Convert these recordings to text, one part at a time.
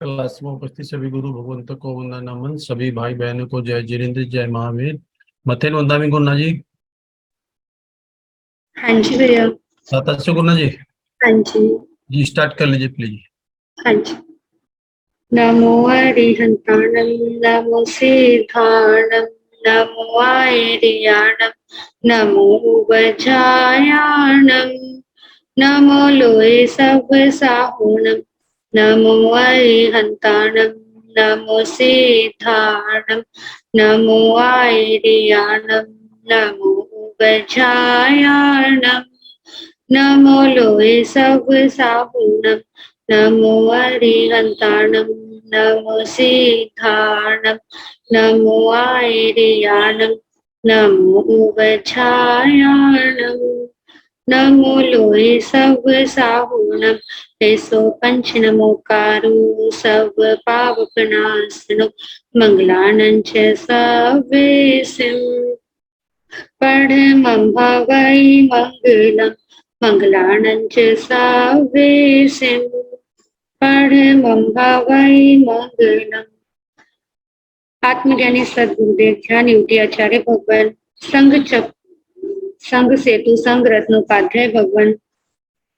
Class में उपस्थित सभी गुरु भगवंत को वंदना नमन। सभी भाई बहनों को जय जिनेन्द्र, जय महावीर। मथेन वंदामी गुन्ना जी। हाँ जी भैया। दाता गुन्ना जी। हाँ जी। जी स्टार्ट कर लीजिए प्लीज। हाँ जी। नमो अरिहंताणं नमो सिद्धाणं नमो आयर्याणं नमो उवजायाणं नमो लोये सब साहुणं नमो अरिहंताणं नमो सिद्धाणं नमो आयर्याणं नमो उवजायाणं नमो लोये सब साहुणं नमो अरिहंताणं नमो सिद्धाणं नमो आयर्याणं नमो उवछायाणं नमो लोये सब साहुणं ऐसो पंच नमोकारो सब पावकनाशनो मंगलानं च सवेसिं परमं भवै मंगलम् मंगलानं च सवेसिं परमं भवै मंगलम्। आत्मज्ञानी सद्गुरुदेव ध्यान योगी आचार्य भगवान संघ सेतु संघ रत्नोपाध्याय भगवान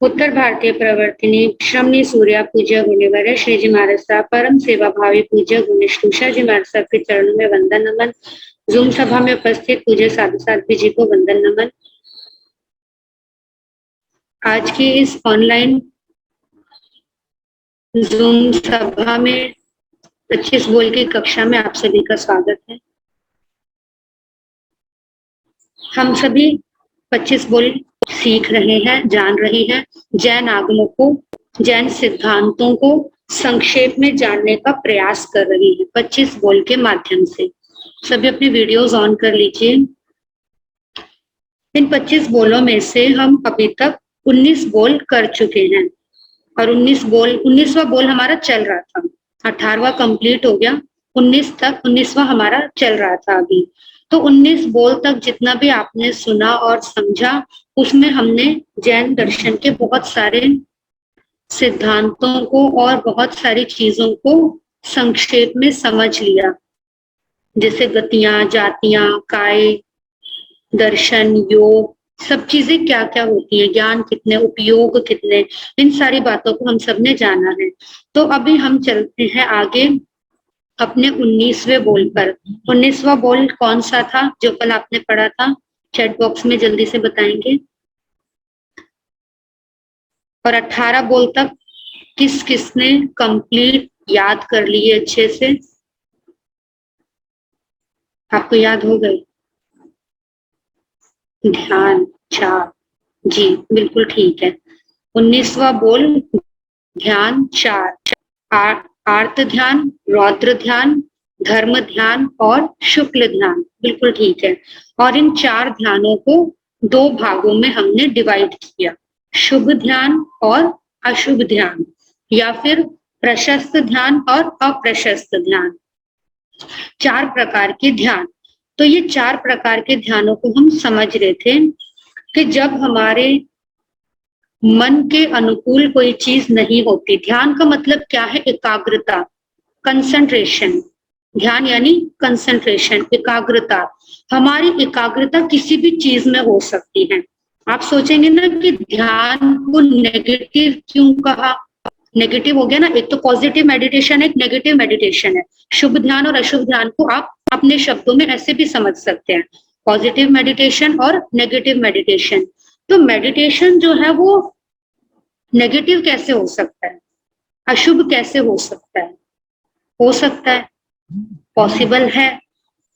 उत्तर भारतीय प्रवर्तिनी श्रमणी सूर्या पूज्य होने वाले श्री जी महाराज साहब परम सेवा भावी पूज्य गुणेश उषा जी महाराज साहब के चरणों में वंदन नमन। जूम सभा में उपस्थित पूज्य साधु साध्वी जी को वंदन नमन। आज की इस ऑनलाइन जूम सभा में 25 बोल की कक्षा में आप सभी का स्वागत है। हम सभी 25 बोल सीख रहे हैं, जान रहे हैं। जैन आगमों को, जैन सिद्धांतों को संक्षेप में जानने का प्रयास कर रहे हैं 25 बोल के माध्यम से। सभी अपनी वीडियोस ऑन कर लीजिए। इन 25 बोलों में से हम अभी तक 19 बोल कर चुके हैं और 19वां बोल हमारा चल रहा था। 18वां कंप्लीट हो गया, 19वां हमारा चल रहा था अभी। तो 19 बोल तक जितना भी आपने सुना और समझा, उसमें हमने जैन दर्शन के बहुत सारे सिद्धांतों को और बहुत सारी चीजों को संक्षेप में समझ लिया, जैसे गतियां, जातियां, काय, दर्शन, योग, सब चीजें क्या क्या होती है, ज्ञान कितने, उपयोग कितने, इन सारी बातों को हम सबने जाना है। तो अभी हम चलते हैं आगे अपने 19वें बोल पर। 19वां बोल कौन सा था जो कल आपने पढ़ा था? चैट बॉक्स में जल्दी से बताएंगे। और 18 बोल तक किस किसने कंप्लीट याद कर लिए अच्छे से? आपको याद हो गए? ध्यान 4, जी बिल्कुल ठीक है। 19वां बोल ध्यान 4, आर्त ध्यान, रौद्र ध्यान, धर्म ध्यान और शुक्ल ध्यान, बिल्कुल ठीक है। और इन 4 ध्यानों को 2 भागों में हमने डिवाइड किया, शुभ ध्यान और अशुभ ध्यान, या फिर प्रशस्त ध्यान और अप्रशस्त ध्यान। 4 प्रकार के ध्यान। तो ये 4 प्रकार के ध्यानों को हम समझ रहे थे कि जब हमारे मन के अनुकूल कोई चीज नहीं होती। ध्यान का मतलब क्या है? एकाग्रता, कंसंट्रेशन। ध्यान यानी कंसंट्रेशन, एकाग्रता। हमारी एकाग्रता किसी भी चीज में हो सकती है। आप सोचेंगे ना कि ध्यान को नेगेटिव क्यों कहा? नेगेटिव हो गया ना, एक तो पॉजिटिव मेडिटेशन है, एक नेगेटिव मेडिटेशन है। शुभ ध्यान और अशुभ ध्यान को आप अपने शब्दों में ऐसे भी समझ सकते हैं, पॉजिटिव मेडिटेशन और नेगेटिव मेडिटेशन। तो मेडिटेशन जो है वो नेगेटिव कैसे हो सकता है, अशुभ कैसे हो सकता है? हो सकता है, पॉसिबल है।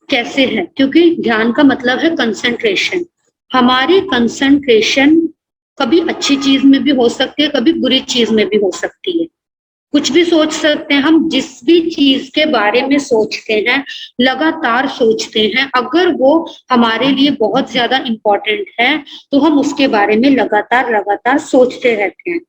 कैसे है? क्योंकि ध्यान का मतलब है कंसंट्रेशन। हमारी कंसंट्रेशन कभी अच्छी चीज में भी हो सकती है, कभी बुरी चीज में भी हो सकती है। कुछ भी सोच सकते हैं हम, जिस भी चीज के बारे में सोचते हैं, लगातार सोचते हैं, अगर वो हमारे लिए बहुत ज्यादा इंपॉर्टेंट है तो हम उसके बारे में लगातार सोचते रहते हैं।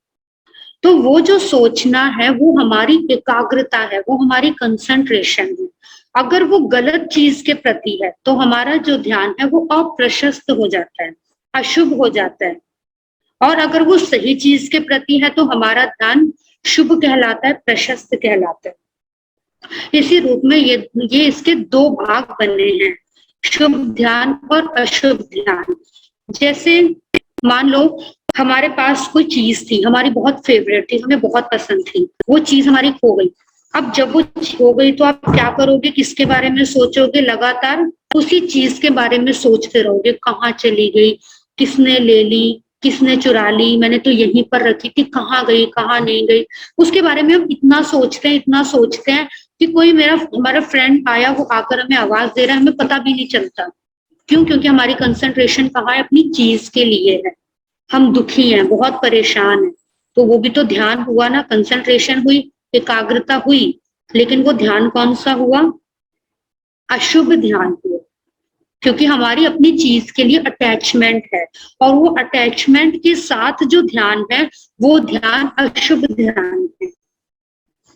तो वो जो सोचना है वो हमारी एकाग्रता है, वो हमारी कंसंट्रेशन है। अगर वो गलत चीज के प्रति है तो हमारा जो ध्यान है वो अप्रशस्त हो जाता है, अशुभ हो जाता है। और अगर वो सही चीज के प्रति है तो हमारा ध्यान शुभ कहलाता है, प्रशस्त कहलाता है। इसी रूप में ये इसके दो भाग बने हैं, शुभ ध्यान और अशुभ ध्यान। जैसे मान लो हमारे पास कोई चीज थी, हमारी बहुत फेवरेट थी, हमें बहुत पसंद थी, वो चीज हमारी खो गई। अब जब वो हो गई तो आप क्या करोगे, किसके बारे में सोचोगे, लगातार उसी चीज के बारे में सोचते रहोगे, कहाँ चली गई, किसने ले ली, किसने चुरा ली, मैंने तो यहीं पर रखी थी, कहाँ गई, कहाँ नहीं गई। उसके बारे में हम इतना सोचते हैं कि कोई हमारा फ्रेंड आया, वो आकर हमें आवाज दे रहा है, हमें पता भी नहीं चलता। क्यों? क्योंकि हमारी कंसंट्रेशन कहाँ है, अपनी चीज के लिए है। हम दुखी हैं, बहुत परेशान हैं, तो वो भी तो ध्यान हुआ ना, कंसंट्रेशन हुई, एकाग्रता हुई, लेकिन वो ध्यान कौन सा हुआ? अशुभ ध्यान हुआ, क्योंकि हमारी अपनी चीज के लिए अटैचमेंट है, और वो अटैचमेंट के साथ जो ध्यान है वो ध्यान अशुभ ध्यान है।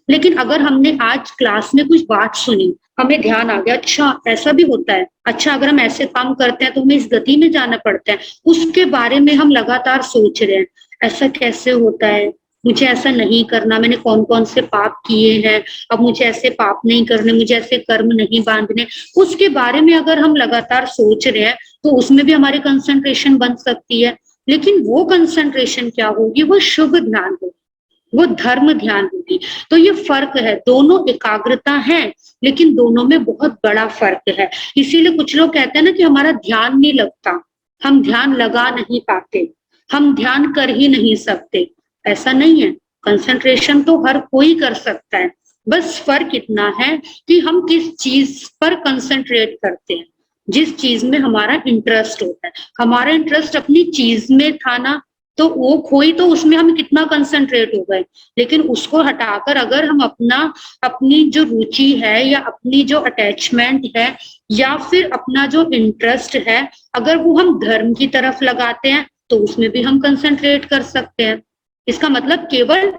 लेकिन अगर हमने आज क्लास में कुछ बात सुनी, हमें ध्यान आ गया, अच्छा ऐसा भी होता है, अच्छा अगर हम ऐसे काम करते हैं तो हमें इस गति में जाना पड़ता है, उसके बारे में हम लगातार सोच रहे हैं, ऐसा कैसे होता है, मुझे ऐसा नहीं करना, मैंने कौन कौन से पाप किए हैं, अब मुझे ऐसे पाप नहीं करने, मुझे ऐसे कर्म नहीं बांधने, उसके बारे में अगर हम लगातार सोच रहे हैं तो उसमें भी हमारी कंसंट्रेशन बन सकती है। लेकिन वो कंसंट्रेशन क्या होगी? वो शुभ ध्यान होगी, वो धर्म ध्यान होगी। तो ये फर्क है, दोनों एकाग्रता है, लेकिन दोनों में बहुत बड़ा फर्क है। इसीलिए कुछ लोग कहते हैं ना कि हमारा ध्यान नहीं लगता, हम ध्यान लगा नहीं पाते, हम ध्यान कर ही नहीं सकते। ऐसा नहीं है, कंसंट्रेशन तो हर कोई कर सकता है, बस फर्क इतना है कि हम किस चीज पर कंसंट्रेट करते हैं, जिस चीज में हमारा इंटरेस्ट होता है। हमारा इंटरेस्ट अपनी चीज में था ना, तो वो खोई तो उसमें हम कितना कंसंट्रेट हो गए। लेकिन उसको हटाकर अगर हम अपनी जो रुचि है, या अपनी जो अटैचमेंट है, या फिर अपना जो इंटरेस्ट है, अगर वो हम धर्म की तरफ लगाते हैं तो उसमें भी हम कंसंट्रेट कर सकते हैं। इसका मतलब केवल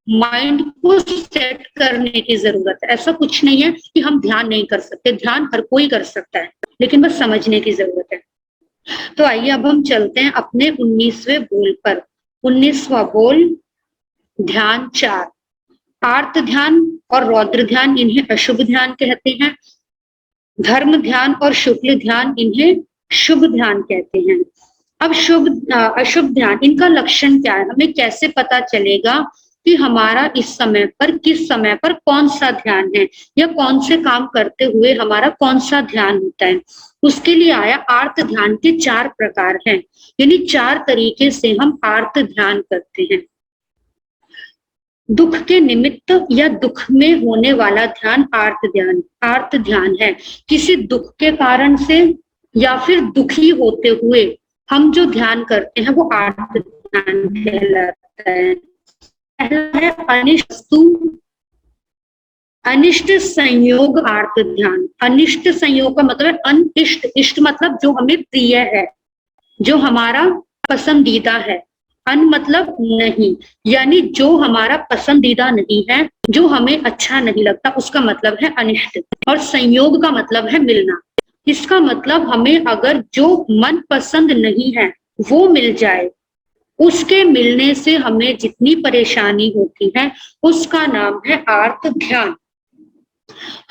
माइंड को सेट करने की जरूरत है, ऐसा कुछ नहीं है कि हम ध्यान नहीं कर सकते, ध्यान हर कोई कर सकता है, लेकिन बस समझने की जरूरत है। तो आइए अब हम चलते हैं अपने 19वें बोल पर। 19वां बोल, ध्यान 4। आर्त ध्यान और रौद्र ध्यान, इन्हें अशुभ ध्यान कहते हैं। धर्म ध्यान और शुक्ल ध्यान, इन्हें शुभ ध्यान कहते हैं। अब अशुभ ध्यान, इनका लक्षण क्या है, हमें कैसे पता चलेगा कि हमारा इस समय पर, किस समय पर कौन सा ध्यान है, या कौन से काम करते हुए हमारा कौन सा ध्यान होता है? उसके लिए आया, आर्त ध्यान के 4 प्रकार हैं, यानी 4 तरीके से हम आर्त ध्यान करते हैं। दुख के निमित्त या दुख में होने वाला ध्यान आर्त ध्यान है। किसी दुख के कारण से या फिर दुखी होते हुए हम जो ध्यान करते हैं वो आर्त ध्यान कहलाता है। पहला है अनिष्ट वस्तु, अनिष्ट संयोग आर्त ध्यान। अनिष्ट संयोग का मतलब है अनिष्ट, इष्ट मतलब जो हमें प्रिय है, जो हमारा पसंदीदा है। अन मतलब नहीं, यानी जो हमारा पसंदीदा नहीं है, जो हमें अच्छा नहीं लगता, उसका मतलब है अनिष्ट। और संयोग का मतलब है मिलना। इसका मतलब हमें अगर जो मन पसंद नहीं है वो मिल जाए, उसके मिलने से हमें जितनी परेशानी होती है उसका नाम है आर्त ध्यान।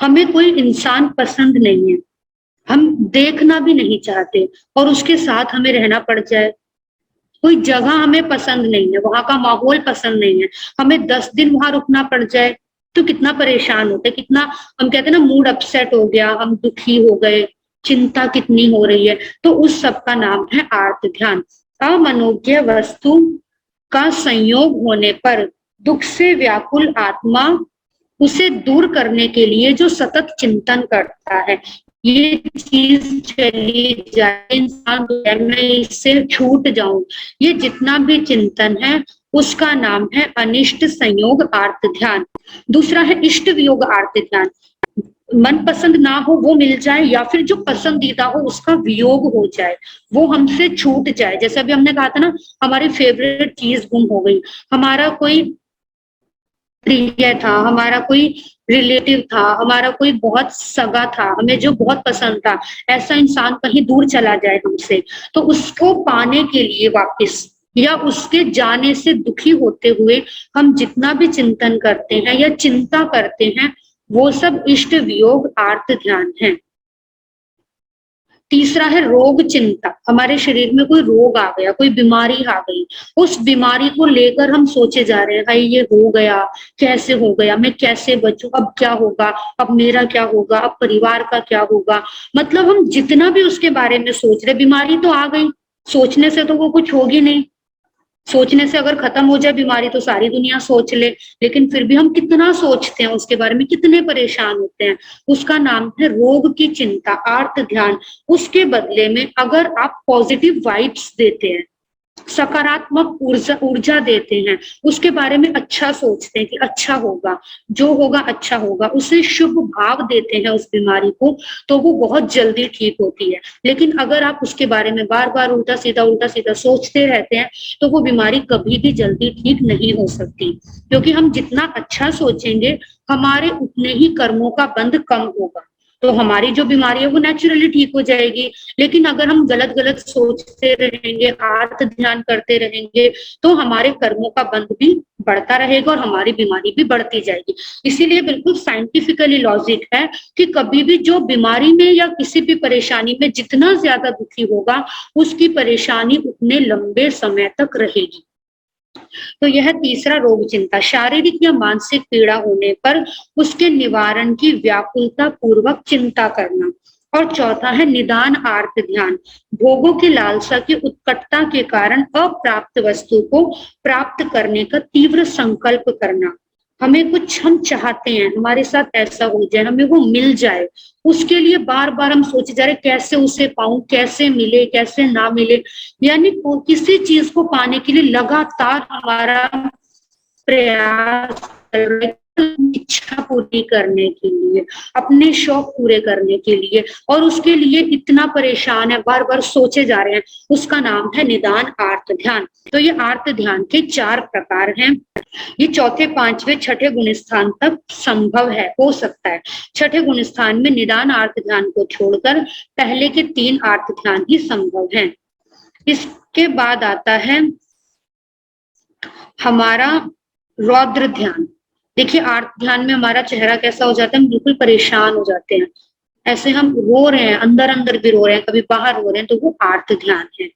हमें कोई इंसान पसंद नहीं है, हम देखना भी नहीं चाहते, और उसके साथ हमें रहना पड़ जाए। कोई जगह हमें पसंद नहीं है, वहां का माहौल पसंद नहीं है, हमें 10 दिन वहां रुकना पड़ जाए, तो कितना परेशान होते, कितना हम कहते हैं ना मूड अपसेट हो गया, हम दुखी हो गए, चिंता कितनी हो रही है। तो उस सब का नाम है आर्त ध्यान। अमनोज्ञ वस्तु का संयोग होने पर दुख से व्याकुल आत्मा उसे दूर करने के लिए जो सतत चिंतन करता है, ये चीज चली जाए, इंसान मैं इससे छूट जाऊं, ये जितना भी चिंतन है उसका नाम है अनिष्ट संयोग आर्त ध्यान। दूसरा है इष्ट वियोग आर्त ध्यान। मन पसंद ना हो वो मिल जाए, या फिर जो पसंदीदा हो उसका वियोग हो जाए, वो हमसे छूट जाए। जैसे अभी हमने कहा था ना, हमारी फेवरेट चीज गुम हो गई, हमारा कोई प्रिय था, हमारा कोई रिलेटिव था, हमारा कोई बहुत सगा था, हमें जो बहुत पसंद था, ऐसा इंसान कहीं दूर चला जाए हमसे, तो उसको पाने के लिए वापस या उसके जाने से दुखी होते हुए हम जितना भी चिंतन करते हैं या चिंता करते हैं, वो सब इष्ट वियोग आर्त ध्यान है। तीसरा है रोग चिंता। हमारे शरीर में कोई रोग आ गया, कोई बीमारी आ गई, उस बीमारी को लेकर हम सोचे जा रहे हैं, भाई ये हो गया, कैसे हो गया, मैं कैसे बचूं, अब क्या होगा, अब मेरा क्या होगा, अब परिवार का क्या होगा। मतलब हम जितना भी उसके बारे में सोच रहे, बीमारी तो आ गई, सोचने से तो वो कुछ होगी नहीं। सोचने से अगर खत्म हो जाए बीमारी तो सारी दुनिया सोच ले, लेकिन फिर भी हम कितना सोचते हैं उसके बारे में, कितने परेशान होते हैं। उसका नाम है रोग की चिंता, आर्त ध्यान। उसके बदले में अगर आप पॉजिटिव वाइब्स देते हैं, सकारात्मक ऊर्जा ऊर्जा देते हैं, उसके बारे में अच्छा सोचते हैं कि अच्छा होगा, जो होगा अच्छा होगा, उसे शुभ भाव देते हैं उस बीमारी को, तो वो बहुत जल्दी ठीक होती है। लेकिन अगर आप उसके बारे में बार बार उल्टा सीधा सोचते रहते हैं, तो वो बीमारी कभी भी जल्दी ठीक नहीं हो सकती। क्योंकि हम जितना अच्छा सोचेंगे, हमारे उतने ही कर्मों का बंध कम होगा, तो हमारी जो बीमारी है वो नेचुरली ठीक हो जाएगी। लेकिन अगर हम गलत गलत सोचते रहेंगे, आर्त ध्यान करते रहेंगे, तो हमारे कर्मों का बंध भी बढ़ता रहेगा और हमारी बीमारी भी बढ़ती जाएगी। इसीलिए बिल्कुल साइंटिफिकली लॉजिक है कि कभी भी जो बीमारी में या किसी भी परेशानी में जितना ज्यादा दुखी होगा, उसकी परेशानी उतने लंबे समय तक रहेगी। तो यह तीसरा रोग चिंता, शारीरिक या मानसिक पीड़ा होने पर उसके निवारण की व्याकुलता पूर्वक चिंता करना। और चौथा है निदान आर्त ध्यान, भोगों की लालसा की उत्कटता के कारण अप्राप्त वस्तु को प्राप्त करने का तीव्र संकल्प करना। हमें कुछ हम चाहते हैं, हमारे साथ ऐसा हो जाए, हमें वो मिल जाए, उसके लिए बार बार हम सोचे जा रहे कैसे उसे पाऊं, कैसे मिले, कैसे ना मिले। यानी किसी चीज को पाने के लिए लगातार हमारा प्रयास कर रहे हैं, इच्छा पूरी करने के लिए, अपने शौक पूरे करने के लिए, और उसके लिए इतना परेशान है, बार बार सोचे जा रहे हैं। उसका नाम है निदान आर्त ध्यान। तो ये आर्त ध्यान के 4 प्रकार हैं। ये चौथे, पांचवें, छठे गुण स्थान तक संभव है, हो सकता है। छठे गुण स्थान में निदान आर्त ध्यान को छोड़कर पहले के 3 आर्त ध्यान ही संभव हैं। इसके बाद आता है हमारा रौद्र ध्यान। देखिए आर्त ध्यान में हमारा चेहरा कैसा हो जाता है, हम बिल्कुल परेशान हो जाते हैं, ऐसे हम रो रहे हैं, अंदर अंदर भी रो रहे हैं, कभी बाहर रो रहे हैं, तो वो आर्त ध्यान है,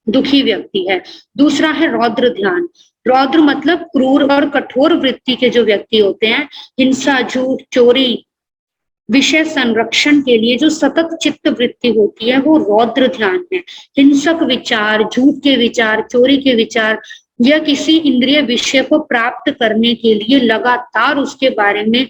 दुखी व्यक्ति है। दूसरा है रौद्र ध्यान। रौद्र मतलब क्रूर और कठोर वृत्ति के जो व्यक्ति होते हैं, हिंसा, झूठ, चोरी, विषय संरक्षण के लिए जो सतत चित्त वृत्ति होती है, वो रौद्र ध्यान है। हिंसक विचार, झूठ के विचार, चोरी के विचार, या किसी इंद्रिय विषय को प्राप्त करने के लिए लगातार उसके बारे में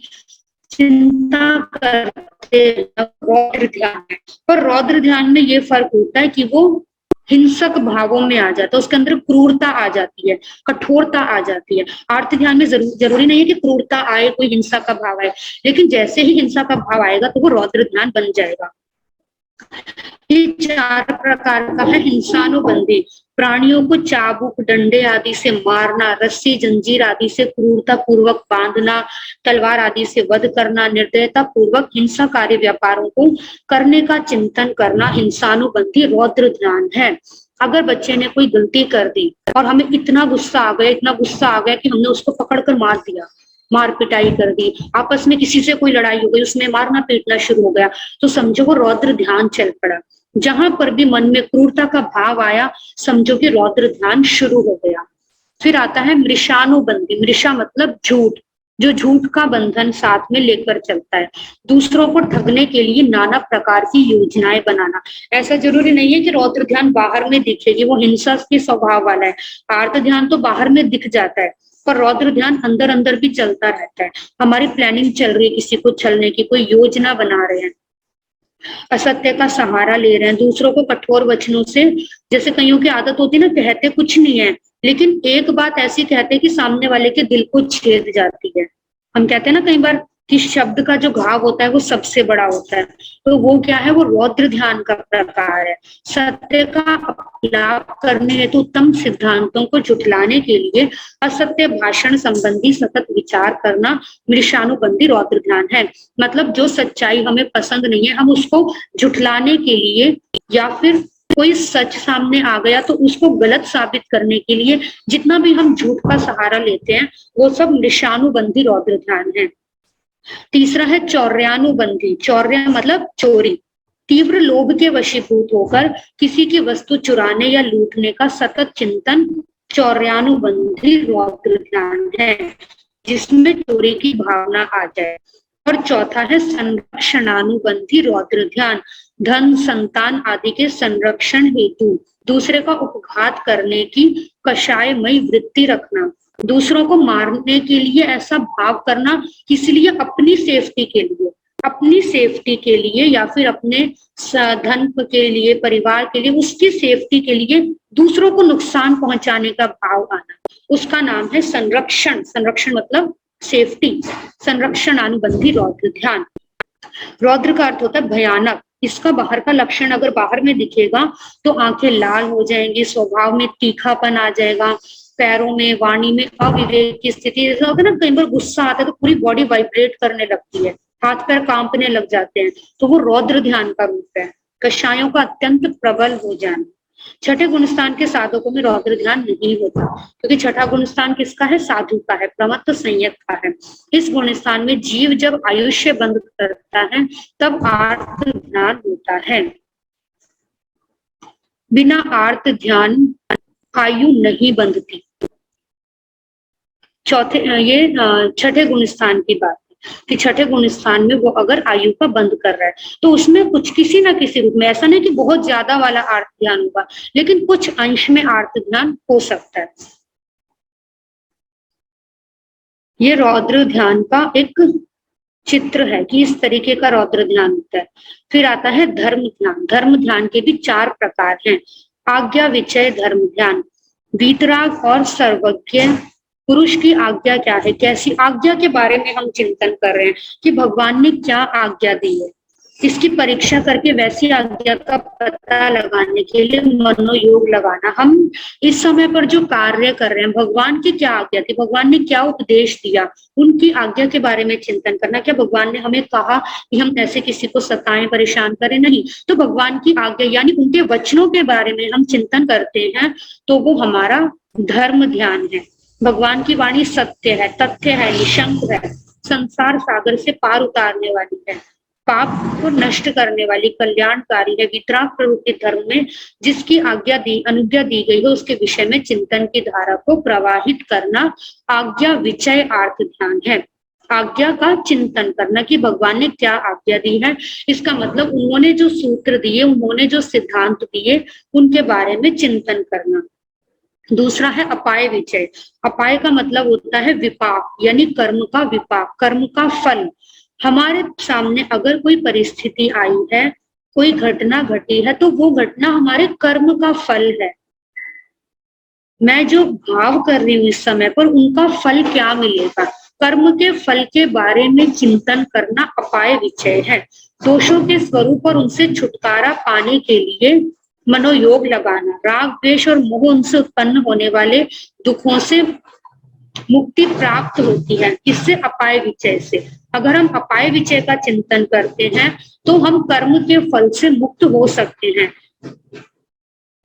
चिंता करते रौद्र ध्यान है। पर रौद्र ध्यान में ये फर्क होता है कि वो हिंसक भावों में आ जाता है, उसके अंदर क्रूरता आ जाती है, कठोरता आ जाती है। आर्त ध्यान में जरूरी नहीं है कि क्रूरता आए, कोई हिंसा का भाव आए, लेकिन जैसे ही हिंसा का भाव आएगा तो वो रौद्र ध्यान बन जाएगा। ये 4 प्रकार का है हिंसानुबंधी। प्राणियों को चाबुक, डंडे आदि से मारना, रस्सी, जंजीर आदि से क्रूरता पूर्वक बांधना, तलवार आदि से वध करना, निर्दयता पूर्वक हिंसाकारी व्यापारों को करने का चिंतन करना हिंसानुबंधी रौद्र ध्यान है। अगर बच्चे ने कोई गलती कर दी और हमें इतना गुस्सा आ गया कि हमने उसको पकड़कर मार दिया, मार पिटाई कर दी, आपस में किसी से कोई लड़ाई हो गई, उसमें मारना पीटना शुरू हो गया, तो समझो वो रौद्र ध्यान चल पड़ा। जहां पर भी मन में क्रूरता का भाव आया, समझो कि रौद्र ध्यान शुरू हो गया। फिर आता है मृषानुबंधी। मृषा मतलब झूठ, जो झूठ का बंधन साथ में लेकर चलता है, दूसरों को ठगने के लिए नाना प्रकार की योजनाएं बनाना। ऐसा जरूरी नहीं है कि रौद्र ध्यान बाहर में दिखेगी, वो हिंसा के स्वभाव वाला है। आर्त ध्यान तो बाहर में दिख जाता है, पर रौद्र ध्यान अंदर अंदर भी चलता रहता है। हमारी प्लानिंग चल रही है, किसी को छलने की, कोई योजना बना रहे हैं, असत्य का सहारा ले रहे हैं, दूसरों को कठोर वचनों से, जैसे कईयों की आदत होती है ना, कहते कुछ नहीं है लेकिन एक बात ऐसी कहते हैं कि सामने वाले के दिल को छेद जाती है। हम कहते हैं ना कई बार कि शब्द का जो घाव होता है वो सबसे बड़ा होता है, तो वो क्या है, वो रौद्र ध्यान का प्रकार है। सत्य का लाभ करने हेतु उत्तम सिद्धांतों को झुठलाने के लिए असत्य भाषण संबंधी सतत विचार करना मृषानुबंधी रौद्र ध्यान है। मतलब जो सच्चाई हमें पसंद नहीं है, हम उसको झुठलाने के लिए या फिर कोई सच सामने आ गया तो उसको गलत साबित करने के लिए जितना भी हम झूठ का सहारा लेते हैं वो सब निशानुबंधी रौद्र ध्यान है। तीसरा है चौर्यानुबंधी। चौर्य मतलब चोरी। तीव्र लोभ के वशीभूत होकर किसी की वस्तु चुराने या लूटने का सतत चिंतन चौर्यानुबंधी रौद्र ध्यान है, जिसमें चोरी की भावना आ जाए। और चौथा है संरक्षणानुबंधी रौद्र ध्यान। धन, संतान आदि के संरक्षण हेतु दूसरे का उपघात करने की कषायमयी वृत्ति रखना, दूसरों को मारने के लिए ऐसा भाव करना, इसलिए अपनी सेफ्टी के लिए, अपनी सेफ्टी के लिए या फिर अपने धन के लिए, परिवार के लिए, उसकी सेफ्टी के लिए दूसरों को नुकसान पहुंचाने का भाव आना, उसका नाम है संरक्षण। संरक्षण मतलब सेफ्टी। संरक्षण अनुबंधी रौद्र ध्यान। रौद्र का अर्थ होता है भयानक। इसका बाहर का लक्षण अगर बाहर में दिखेगा तो आंखें लाल हो जाएंगी, स्वभाव में तीखापन आ जाएगा, पैरों में, वाणी में अविवेक की स्थिति। जैसा होता है ना, कई बार गुस्सा आता है तो पूरी बॉडी वाइब्रेट करने लगती है, हाथ पैर कांपने लग जाते हैं, तो वो रौद्र ध्यान का रूप है। कषायों का अत्यंत प्रबल हो जाना। छठे गुणस्थान के साधकों में रौद्र ध्यान नहीं होता, क्योंकि छठा गुणस्थान किसका है? साधु का है, प्रमत्त संयत का है। इस गुणस्थान में जीव जब आयुष्य बंद करता है तब आर्त ध्यान होता है। बिना आर्त ध्यान आयु नहीं बंधती। छठे गुणस्थान की बात कि छठे गुणस्थान में वो अगर आयु का बंद कर रहा है तो उसमें कुछ किसी ना किसी रूप में, ऐसा नहीं कि बहुत ज्यादा वाला आर्त ध्यान होगा, लेकिन कुछ अंश में आर्त ध्यान हो सकता है। ये रौद्र ध्यान का एक चित्र है कि इस तरीके का रौद्र ध्यान होता है। फिर आता है धर्म ध्यान। धर्म ध्यान के भी 4 प्रकार हैं। आज्ञा विचय धर्म ध्यान। वीतराग और सर्वज्ञ पुरुष की आज्ञा क्या है, कैसी आज्ञा के बारे में हम चिंतन कर रहे हैं कि भगवान ने क्या आज्ञा दी है, इसकी परीक्षा करके वैसी आज्ञा का पता लगाने के लिए मनोयोग लगाना। हम इस समय पर जो कार्य कर रहे हैं, भगवान की क्या आज्ञा थी, भगवान ने क्या उपदेश दिया, उनकी आज्ञा के बारे में चिंतन करना। क्या भगवान ने हमें कहा कि हम ऐसे किसी को सताएं, परेशान करें? नहीं। तो भगवान की आज्ञा यानी उनके वचनों के बारे में हम चिंतन करते हैं, तो वो हमारा धर्म ध्यान है। भगवान की वाणी सत्य है, तथ्य है, निशंक है, संसार सागर से पार उतारने वाली है, पाप को नष्ट करने वाली, कल्याणकारी है। वितराग प्रवृत्ति धर्म में जिसकी अनुज्ञा दी गई है उसके विषय में चिंतन की धारा को प्रवाहित करना आज्ञा विचय आर्त ध्यान है। आज्ञा का चिंतन करना कि भगवान ने क्या आज्ञा दी है, इसका मतलब उन्होंने जो सूत्र दिए, उन्होंने जो सिद्धांत दिए, उनके बारे में चिंतन करना। दूसरा है अपाय विचय। अपाय का मतलब होता है विपाक, यानी कर्म का विपाक, कर्म का फल। हमारे सामने अगर कोई परिस्थिति आई है, कोई घटना घटी है, तो वो घटना हमारे कर्म का फल है। मैं जो भाव कर रही हूँ इस समय पर, उनका फल क्या मिलेगा, कर्म के फल के बारे में चिंतन करना अपाय विचय है। दोषों के स्वरूप और उनसे छुटकारा पाने के लिए मनोयोग लगाना। राग, द्वेष और मोह, उनसे उत्पन्न होने वाले दुखों से मुक्ति प्राप्त होती है, इससे अपाय विचय से। अगर हम अपाय विचय का चिंतन करते हैं तो हम कर्म के फल से मुक्त हो सकते हैं।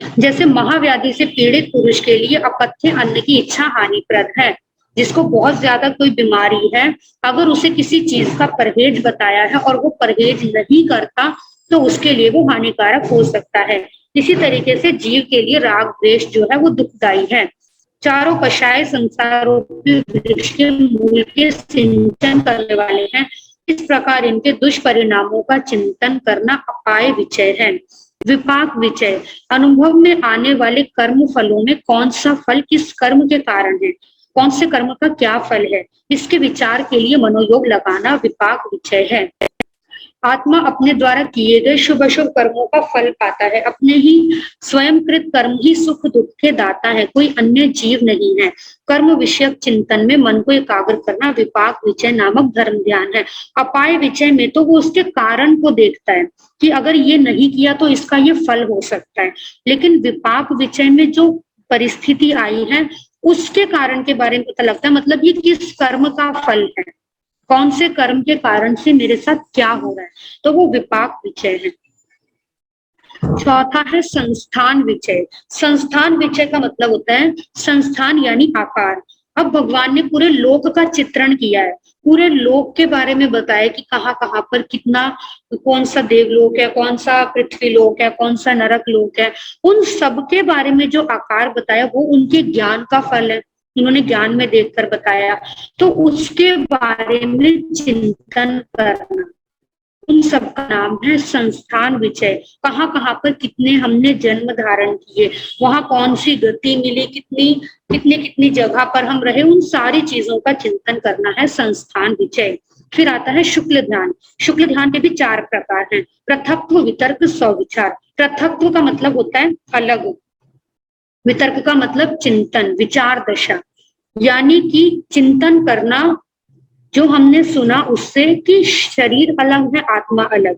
जैसे महाव्याधि से पीड़ित पुरुष के लिए अपथ्य अन्न की इच्छा हानिप्रद है। जिसको बहुत ज्यादा कोई बीमारी है, अगर उसे किसी चीज का परहेज बताया है और वो परहेज नहीं करता तो उसके लिए वो हानिकारक हो सकता है। इसी तरीके से जीव के लिए राग द्वेष जो है वो दुखदायी है। चारों कषाय संसारों के मूल के सिंचन करने वाले हैं। इस प्रकार इनके दुष्परिणामों का चिंतन करना अपाय विचय है। विपाक विचय, अनुभव में आने वाले कर्म फलों में कौन सा फल किस कर्म के कारण है, कौन से कर्म का क्या फल है, इसके विचार के लिए मनोयोग लगाना विपाक विचय है। आत्मा अपने द्वारा किए गए शुभ अशुभ कर्मों का फल पाता है। अपने ही स्वयंकृत कर्म ही सुख दुख के दाता है, कोई अन्य जीव नहीं है। कर्म विषयक चिंतन में मन को एकाग्र करना विपाक विचय नामक धर्म ध्यान है। अपाय विचय में तो वो उसके कारण को देखता है कि अगर ये नहीं किया तो इसका ये फल हो सकता है, लेकिन विपाक विचय में जो परिस्थिति आई है उसके कारण के बारे में पता लगता है, मतलब ये किस कर्म का फल है, कौन से कर्म के कारण से मेरे साथ क्या हो रहा है, तो वो विपाक विचय है। चौथा है संस्थान विचय। संस्थान विचय का मतलब होता है संस्थान यानी आकार। अब भगवान ने पूरे लोक का चित्रण किया है, पूरे लोक के बारे में बताया कि कहाँ कहाँ पर कितना, कौन सा देवलोक है, कौन सा पृथ्वी लोक है, कौन सा नरक लोक है। उन सब के बारे में जो आकार बताया वो उनके ज्ञान का फल है, उन्होंने ज्ञान में देखकर बताया। तो उसके बारे में चिंतन करना, उन सब का नाम है संस्थान विचय। कहाँ कहाँ पर कितने हमने जन्म धारण किए, वहां कौन सी गति मिली, कितनी कितनी कितनी जगह पर हम रहे, उन सारी चीजों का चिंतन करना है संस्थान विचय। फिर आता है शुक्ल ध्यान। शुक्ल ध्यान के भी 4 प्रकार हैं। पृथक्त्व, वितर्क, स्वविचार। पृथक्त्व का मतलब होता है अलग, वितर्क का मतलब चिंतन, विचार दशा, यानी कि चिंतन करना जो हमने सुना उससे कि शरीर अलग है, आत्मा अलग।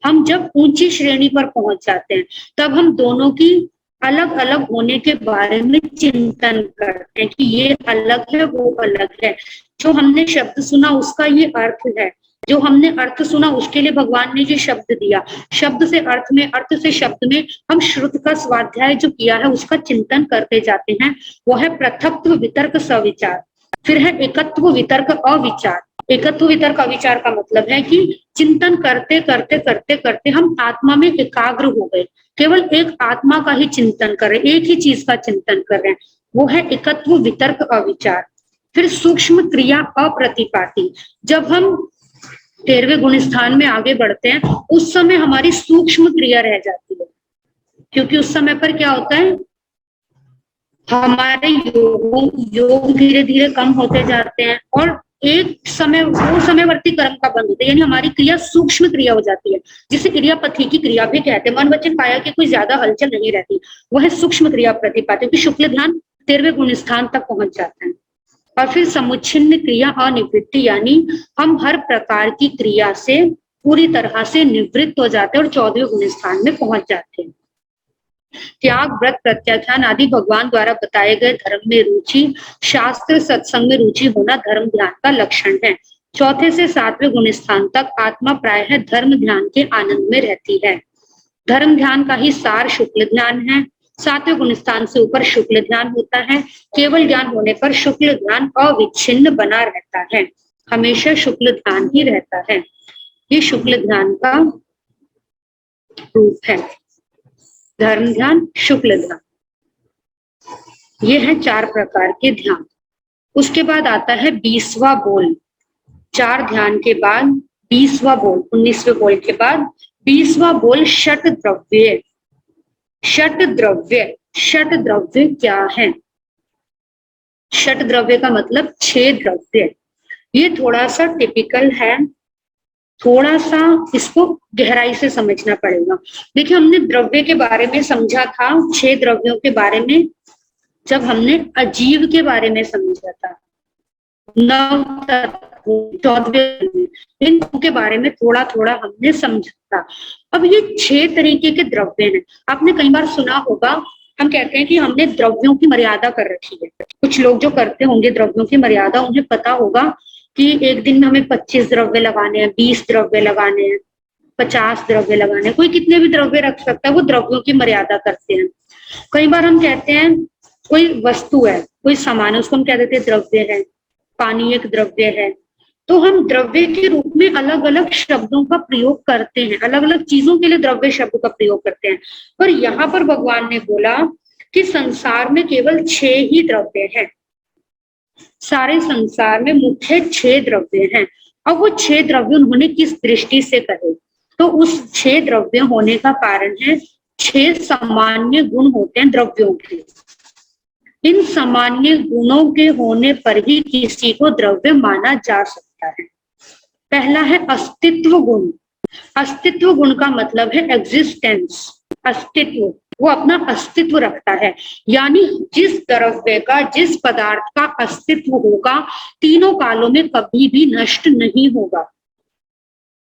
हम जब ऊंची श्रेणी पर पहुंच जाते हैं तब हम दोनों की अलग अलग होने के बारे में चिंतन करते हैं कि ये अलग है, वो अलग है। जो हमने शब्द सुना उसका ये अर्थ है, जो हमने अर्थ सुना उसके लिए भगवान ने ये शब्द दिया। शब्द से अर्थ में, अर्थ से शब्द में, हम श्रुत का स्वाध्याय जो किया है उसका चिंतन करते जाते हैं। वो है पृथक्त्व, वितर्क, सविचार। फिर है एकत्व, वितर्क, अविचार। एकत्व, वितर्क, अविचार का मतलब है कि चिंतन करते करते करते करते हम आत्मा में एकाग्र हो गए, केवल एक आत्मा का ही चिंतन कर रहे, एक ही चीज का चिंतन कर रहे हैं। वो है एकत्व, वितर्क, अविचार। फिर सूक्ष्म क्रिया, अप्रतिपाती। जब हम 13वें गुण स्थान में आगे बढ़ते हैं उस समय हमारी सूक्ष्म क्रिया रह जाती है, क्योंकि उस समय पर क्या होता है, हमारे योग धीरे धीरे कम होते जाते हैं और एक समय वो समयवर्ती कर्म का बंद होता है, यानी हमारी क्रिया सूक्ष्म क्रिया हो जाती है, जिसे क्रियापथी की क्रिया भी कहते हैं। मन वचन काया की कोई ज्यादा हलचल नहीं रहती, वह सूक्ष्म क्रिया प्रतिपाती, क्योंकि शुक्ल ध्यान 13वें गुण स्थान तक पहुंच जाते हैं। और फिर समुच्छिन्न क्रिया, अनिवृत्ति, यानी हम हर प्रकार की क्रिया से पूरी तरह से निवृत्त हो जाते हैं और 14वें गुण स्थान में पहुंच जाते हैं। त्याग, व्रत, प्रत्याख्यान आदि भगवान द्वारा बताए गए धर्म में रुचि, शास्त्र सत्संग में रुचि होना धर्म ध्यान का लक्षण है। 4 से 7वें गुण स्थान तक आत्मा प्रायः धर्म ध्यान के आनंद में रहती है। धर्म ध्यान का ही सार शुक्ल ध्यान है। 7वें गुण स्थान से ऊपर शुक्ल ध्यान होता है। केवल ज्ञान होने पर शुक्ल ध्यान अविच्छिन्न बना रहता है, हमेशा शुक्ल ध्यान ही रहता है। ये शुक्ल ध्यान का रूप है, धर्म ध्यान, शुक्ल ध्यान। ये है 4 प्रकार के ध्यान। उसके बाद आता है 20वां बोल। 4 ध्यान के बाद 20वां बोल, 19वें बोल के बाद 20वां बोल षट द्रव्य। षट द्रव्य, षट द्रव्य क्या है? षट द्रव्य का मतलब 6 द्रव्य। ये थोड़ा सा टिपिकल है, थोड़ा सा इसको गहराई से समझना पड़ेगा। देखिए, हमने द्रव्य के बारे में समझा था, 6 द्रव्यों के बारे में, जब हमने अजीव के बारे में समझा था, 9 तत्व, 14वें, इन के बारे में थोड़ा थोड़ा हमने समझा था। अब ये 6 तरीके के द्रव्य हैं। आपने कई बार सुना होगा, हम कहते हैं कि हमने द्रव्यों की मर्यादा कर रखी है। कुछ लोग जो करते होंगे द्रव्यों की मर्यादा, उन्हें पता होगा कि एक दिन में हमें 25 द्रव्य लगाने हैं, 20 द्रव्य लगाने हैं, 50 द्रव्य लगाने हैं, कोई कितने भी द्रव्य रख सकता है, वो द्रव्यों की मर्यादा करते हैं। कई बार हम कहते हैं कोई वस्तु है, कोई सामान है, उसको हम कह देते हैं द्रव्य है। पानी एक द्रव्य है। तो हम द्रव्य के रूप में अलग अलग शब्दों का प्रयोग करते हैं, अलग अलग चीजों के लिए द्रव्य शब्द का प्रयोग करते हैं। पर यहाँ पर भगवान ने बोला कि संसार में केवल 6 ही द्रव्य हैं, सारे संसार में मुख्य 6 द्रव्य हैं। अब वो 6 द्रव्य उन्होंने किस दृष्टि से कहे, तो उस 6 द्रव्य होने का कारण है 6 सामान्य गुण होते हैं द्रव्यों के। इन सामान्य गुणों के होने पर ही किसी को द्रव्य माना जा सकता है। पहला है अस्तित्व गुण। अस्तित्व गुण का मतलब है एग्जिस्टेंस, अस्तित्व, वो अपना अस्तित्व रखता है, यानी जिस द्रव्य का, जिस पदार्थ का अस्तित्व होगा, तीनों कालों में कभी भी नष्ट नहीं होगा।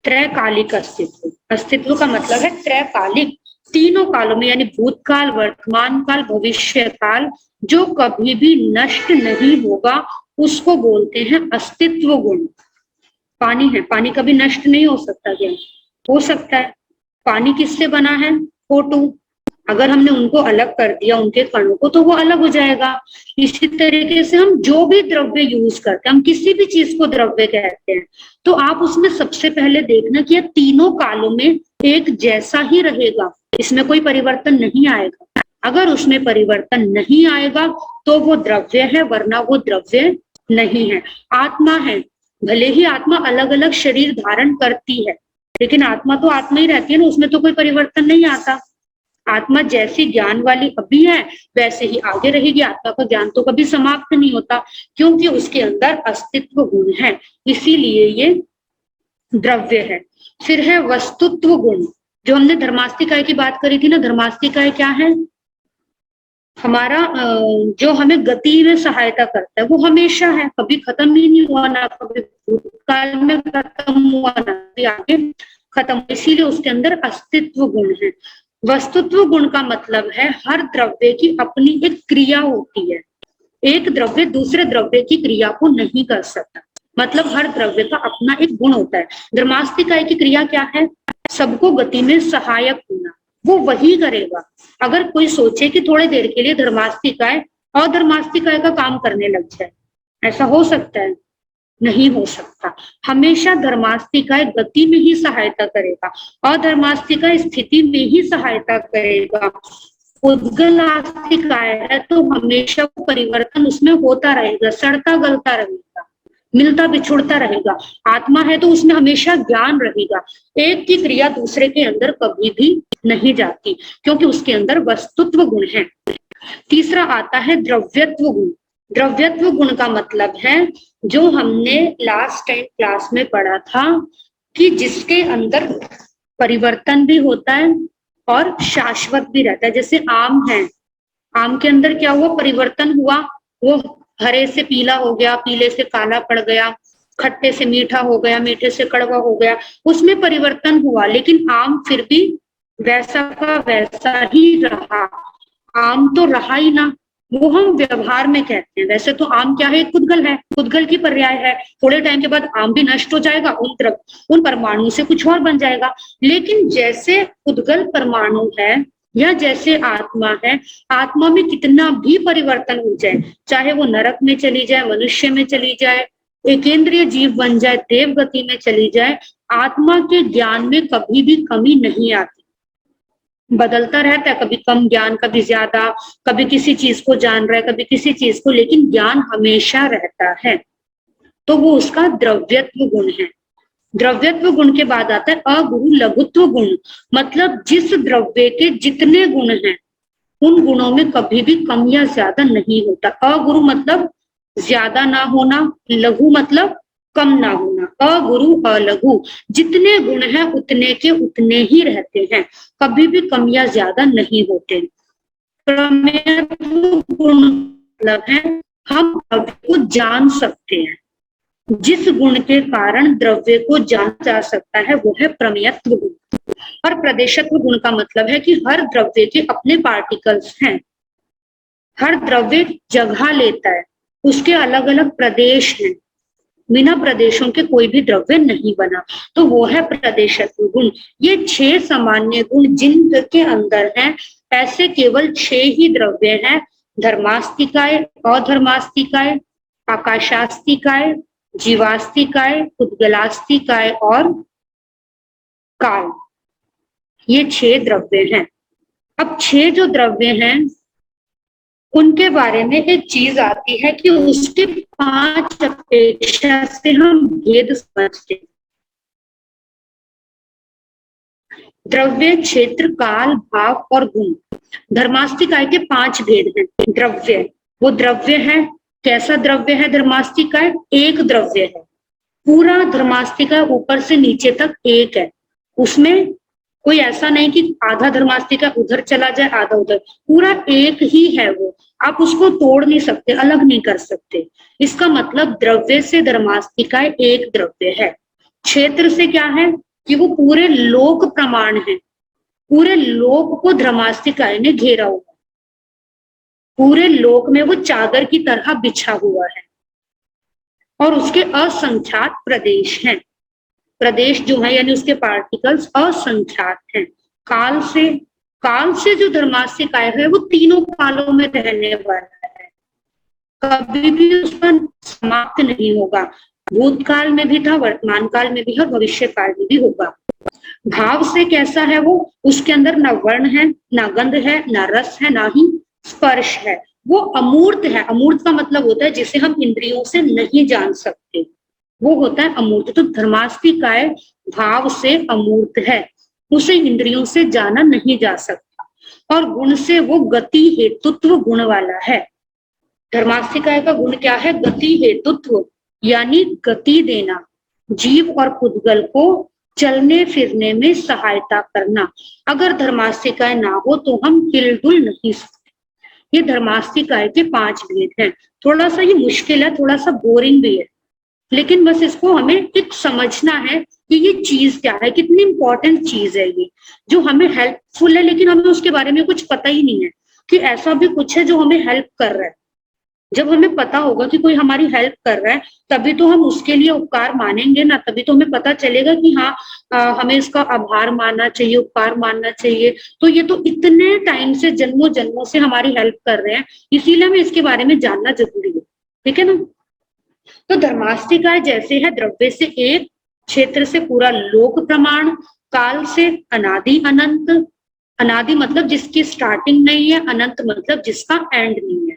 त्रैकालिक अस्तित्व, अस्तित्व का मतलब है त्रैकालिक, तीनों कालों में, यानी भूतकाल, वर्तमान काल, भविष्य काल, जो कभी भी नष्ट नहीं होगा, उसको बोलते हैं अस्तित्व गुण। पानी है, पानी कभी नष्ट नहीं हो सकता, क्या हो सकता है? पानी किससे बना है? O2। अगर हमने उनको अलग कर दिया, उनके कणों को, तो वो अलग हो जाएगा। इसी तरीके से हम जो भी द्रव्य यूज करते हैं, हम किसी भी चीज को द्रव्य कहते हैं, तो आप उसमें सबसे पहले देखना कि यह तीनों कालों में एक जैसा ही रहेगा, इसमें कोई परिवर्तन नहीं आएगा। अगर उसमें परिवर्तन नहीं आएगा तो वो द्रव्य है, वरना वो द्रव्य नहीं है। आत्मा है, भले ही आत्मा अलग अलग शरीर धारण करती है, लेकिन आत्मा तो आत्मा ही रहती है ना, उसमें तो कोई परिवर्तन नहीं आता। आत्मा जैसी ज्ञान वाली अभी है वैसे ही आगे रहेगी। आत्मा का ज्ञान तो कभी समाप्त नहीं होता, क्योंकि उसके अंदर अस्तित्व गुण है, इसीलिए ये द्रव्य है। फिर है वस्तुत्व गुण, जो हमने धर्मास्तिकाय की बात करी थी ना। धर्मास्तिकाय क्या है? हमारा जो हमें गति में सहायता करता है, वो हमेशा है, कभी खत्म ही नहीं हुआ, ना कभी भूतकाल में खत्म हुआ, ना कभी आगे खत्म। इसीलिए उसके अंदर अस्तित्व गुण है। वस्तुत्व गुण का मतलब है हर द्रव्य की अपनी एक क्रिया होती है, एक द्रव्य दूसरे द्रव्य की क्रिया को नहीं कर सकता, मतलब हर द्रव्य का अपना एक गुण होता है। धर्मास्तिकाय की क्रिया क्या है? सबको गति में सहायक होना, वो वही करेगा। अगर कोई सोचे कि थोड़ी देर के लिए धर्मास्तिकाय अधर्मास्तिकाय का काम करने लग जाए, ऐसा हो सकता है? नहीं हो सकता। हमेशा धर्मास्तिकाय गति में ही सहायता करेगा, अधर्मास्तिकाय स्थिति में ही सहायता करेगा। उद्गलास्तिकाय है तो हमेशा परिवर्तन उसमें होता रहेगा, सड़ता गलता रहेगा, मिलता बिछुड़ता रहेगा। आत्मा है तो उसमें हमेशा ज्ञान रहेगा, एक की क्रिया दूसरे के अंदर कभी भी नहीं जाती, क्योंकि उसके अंदर वस्तुत्व गुण है। तीसरा आता है द्रव्यत्व गुण। द्रव्यत्व गुण का मतलब है जो हमने लास्ट टाइम क्लास में पढ़ा था कि जिसके अंदर परिवर्तन भी होता है और शाश्वत भी रहता है। जैसे आम है, आम के अंदर क्या हुआ? परिवर्तन हुआ, वो हरे से पीला हो गया, पीले से काला पड़ गया, खट्टे से मीठा हो गया, मीठे से कड़वा हो गया, उसमें परिवर्तन हुआ, लेकिन आम फिर भी वैसा का वैसा ही रहा। आम तो रहा ही ना, वो हम व्यवहार में कहते हैं। वैसे तो आम क्या है? कुदगल है, कुदगल की पर्याय है। थोड़े टाइम के बाद आम भी नष्ट हो जाएगा, उन परमाणु से कुछ और बन जाएगा। लेकिन जैसे कुदगल परमाणु है या जैसे आत्मा है, आत्मा में कितना भी परिवर्तन हो जाए, चाहे वो नरक में चली जाए, मनुष्य में चली जाए, एकेंद्रीय जीव बन जाए, देव गति में चली जाए, आत्मा के ज्ञान में कभी भी कमी नहीं आती। बदलता रहता है, कभी कम ज्ञान, कभी ज्यादा, कभी किसी चीज को जान रहा है, कभी किसी चीज को, लेकिन ज्ञान हमेशा रहता है। तो वो उसका द्रव्यत्व गुण है। द्रव्यत्व गुण के बाद आता है अगुरु लघुत्व गुण, मतलब जिस द्रव्य के जितने गुण हैं उन गुणों में कभी भी कम या ज्यादा नहीं होता। अगुरु मतलब ज्यादा ना होना, लघु मतलब कम ना होना। अगुरु अलघु, जितने गुण हैं उतने के उतने ही रहते हैं, कभी भी कम या ज्यादा नहीं होते। प्रमेयत्व गुण मतलब है हम द्रव्य को जान सकते हैं, जिस गुण के कारण द्रव्य को जाना जा सकता है वो है प्रमेयत्व गुण। और प्रदेशत्व गुण का मतलब है कि हर द्रव्य के अपने पार्टिकल्स हैं, हर द्रव्य जगह लेता है, उसके अलग अलग प्रदेश हैं, बिना प्रदेशों के कोई भी द्रव्य नहीं बना, तो वो है प्रदेशत्व गुण। ये 6 सामान्य गुण जिनके अंदर हैं, ऐसे केवल 6 ही द्रव्य हैं। धर्मास्तिकाय, अधर्मास्तिकाय, आकाशास्तिकाय, जीवास्तिकाय, उद्गलास्तिकाय और काल, ये 6 द्रव्य हैं। अब 6 जो द्रव्य हैं उनके बारे में एक चीज आती है कि उसके 5 अपेक्षा से हम भेद समझते हैं। द्रव्य, क्षेत्र, काल, भाव और गुण। धर्मास्तिकाय के 5 भेद हैं। द्रव्य, वो द्रव्य है, कैसा द्रव्य है धर्मास्तिकाय? एक द्रव्य है, पूरा धर्मास्तिकाय ऊपर से नीचे तक एक है, उसमें कोई ऐसा नहीं कि आधा धर्मास्तिकाय उधर चला जाए आधा उधर, पूरा एक ही है वो, आप उसको तोड़ नहीं सकते, अलग नहीं कर सकते। इसका मतलब द्रव्य से धर्मास्तिकाय एक द्रव्य है। क्षेत्र से क्या है कि वो पूरे लोक प्रमाण है, पूरे लोक को धर्मास्तिकाय ने घेरा हुआ, पूरे लोक में वो चादर की तरह बिछा हुआ है। और उसके असंख्यात प्रदेश हैं, प्रदेश जो है यानी उसके पार्टिकल्स असंख्यात हैं। काल से काल से जो धर्मास्तिकाय है वो तीनों कालों में रहने वाला है, कभी भी उसका समाप्त नहीं होगा। भूतकाल में भी था, वर्तमान काल में भी है और भविष्य काल में भी होगा। भाव से कैसा है वो, उसके अंदर ना वर्ण है, ना गंध है, ना रस है, ना ही स्पर्श है। वो अमूर्त है। अमूर्त का मतलब होता है जिसे हम इंद्रियों से नहीं जान सकते, वो होता है अमूर्त। तो धर्मास्तिकाय भाव से अमूर्त है, उसे इंद्रियों से जाना नहीं जा सकता। और गुण से वो गति हेतुत्व गुण वाला है। धर्मास्तिकाय का गुण क्या है? गति हेतुत्व, यानी गति देना, जीव और पुद्गल को चलने फिरने में सहायता करना। अगर धर्मास्तिकाय ना हो तो हम हिलडुल नहीं सकते। ये धर्मास्तिकाय के 5 भेद हैं। थोड़ा सा ये मुश्किल है, थोड़ा सा बोरिंग भी है, लेकिन बस इसको हमें एक समझना है कि ये चीज क्या है, कितनी इंपॉर्टेंट चीज है ये, जो हमें हेल्पफुल है, लेकिन हमें उसके बारे में कुछ पता ही नहीं है कि ऐसा भी कुछ है जो हमें हेल्प कर रहा है। जब हमें पता होगा कि कोई हमारी हेल्प कर रहा है, तभी तो हम उसके लिए उपकार मानेंगे ना, तभी तो हमें पता चलेगा कि हाँ हमें इसका आभार मानना चाहिए, उपकार मानना चाहिए। तो ये तो इतने टाइम से, जन्मों जन्मों से हमारी हेल्प कर रहे हैं, इसीलिए हमें इसके बारे में जानना जरूरी है। ठीक है ना? तो धर्मास्तिकाय जैसे है, द्रव्य से एक, क्षेत्र से पूरा लोक प्रमाण, काल से अनादि अनंत। अनादि मतलब जिसकी स्टार्टिंग नहीं है, अनंत मतलब जिसका एंड नहीं है,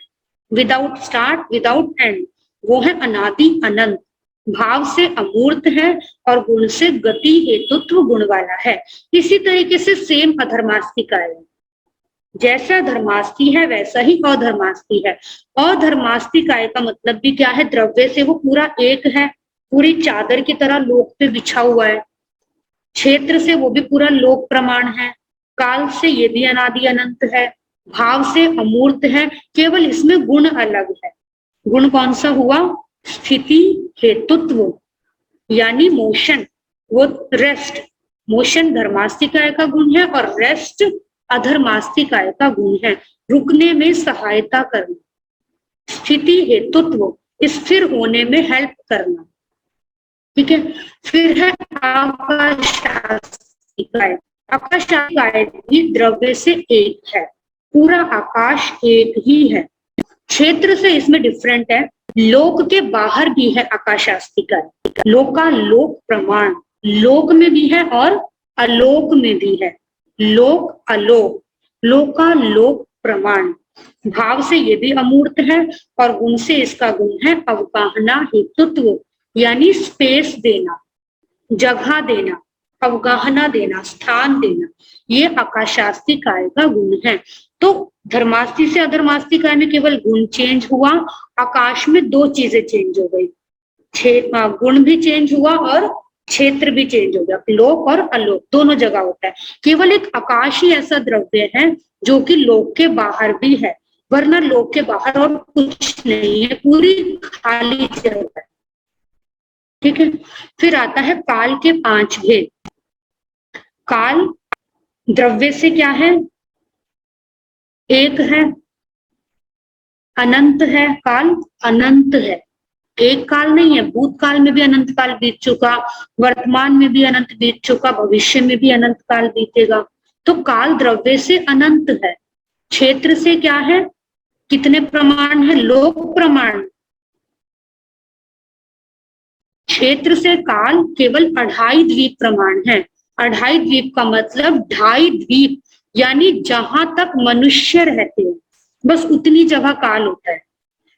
विदाउट स्टार्ट विदाउट एंड, वो है अनादि अनंत। भाव से अमूर्त है और गुण से गति हेतुत्व गुण वाला है। इसी तरीके से सेम अधर्मास्तिकाय है। जैसा धर्मास्ति है वैसा ही अधर्मास्ति है। अधर्मास्तिकाय का मतलब भी क्या है? द्रव्य से वो पूरा एक है, पूरी चादर की तरह लोक पे बिछा हुआ है। क्षेत्र से वो भी पूरा लोक प्रमाण है। काल से ये भी अनादि अनंत है। भाव से अमूर्त है, केवल इसमें गुण अलग है। गुण कौन सा हुआ? स्थिति हेतुत्व, यानी मोशन, वो रेस्ट। मोशन धर्मास्तिकाय का गुण है और रेस्ट अधर्मास्तिकाय का गुण है, रुकने में सहायता करना। स्थिति हेतुत्व, स्थिर होने में हेल्प करना। ठीक है। फिर है आकाशास्तिकाय। आकाशास्तिकाय भी द्रव्य से एक है, पूरा आकाश एक ही है। क्षेत्र से इसमें डिफरेंट है, लोक के बाहर भी है आकाशास्तिकाय। लोका लोक प्रमाण, लोक में भी है और अलोक में भी है। लोक अलोक, लोका लोक प्रमाण। भाव से ये भी अमूर्त है और गुण से इसका गुण है अवगाहना हेतुत्व, यानी स्पेस देना, जगह देना, अवगाहना देना, स्थान देना। ये आकाशास्तिकाय का गुण है। तो धर्मास्ति से अधर्मास्तिकाय में केवल गुण चेंज हुआ, आकाश में 2 चीजें चेंज हो गई, गुण भी चेंज हुआ और क्षेत्र भी चेंज हो गया। लोक और अलोक दोनों जगह होता है। केवल एक आकाश ही ऐसा द्रव्य है जो कि लोक के बाहर भी है, वरना लोक के बाहर और कुछ नहीं है, पूरी खाली जगह है। ठीक है। फिर आता है काल के 5 भेद। काल द्रव्य से क्या है? एक है, अनंत है। काल अनंत है, एक काल नहीं है। भूतकाल में भी अनंत काल बीत चुका, वर्तमान में भी अनंत बीत चुका, भविष्य में भी अनंत काल बीतेगा। तो काल द्रव्य से अनंत है। क्षेत्र से क्या है? कितने प्रमाण है? लोक प्रमाण। क्षेत्र से काल केवल 2.5 द्वीप प्रमाण है। 2.5 द्वीप का मतलब 2.5 द्वीप, यानी जहां तक मनुष्य रहते हैं बस उतनी जगह काल होता है।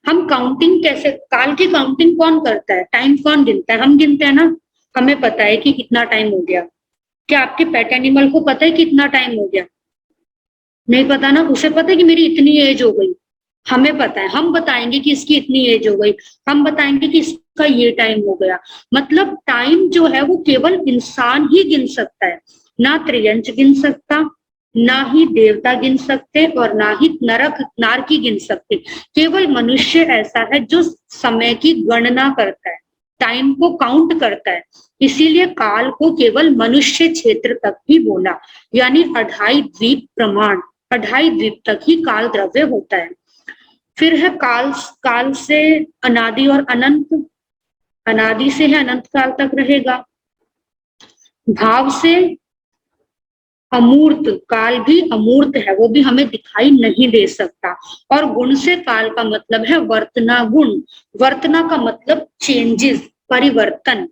हम काउंटिंग कैसे, काल की काउंटिंग कौन करता है? टाइम कौन गिनता है? हम गिनते हैं ना। हमें पता है कि कितना टाइम हो गया। क्या आपके पेट एनिमल को पता है कितना टाइम हो गया? नहीं पता ना। उसे पता है कि मेरी इतनी एज हो गई, हमें पता है। हम बताएंगे कि इसकी इतनी एज हो गई, हम बताएंगे कि इसका ये टाइम हो गया। मतलब टाइम जो है वो केवल इंसान ही गिन सकता है, ना त्रियंच गिन सकता, ना ही देवता गिन सकते और ना ही नरक नारकी गिन सकते। केवल मनुष्य ऐसा है जो समय की गणना करता है, टाइम को काउंट करता है। इसीलिए काल को केवल मनुष्य क्षेत्र तक ही बोला, यानी 2.5 द्वीप प्रमाण, 2.5 द्वीप तक ही काल द्रव्य होता है। फिर है काल, काल से अनादि और अनंत। अनादि से है, अनंत काल तक रहेगा। भाव से अमूर्त, काल भी अमूर्त है, वो भी हमें दिखाई नहीं दे सकता। और गुण से काल का मतलब है वर्तना गुण। वर्तना का मतलब चेंजेस, परिवर्तन।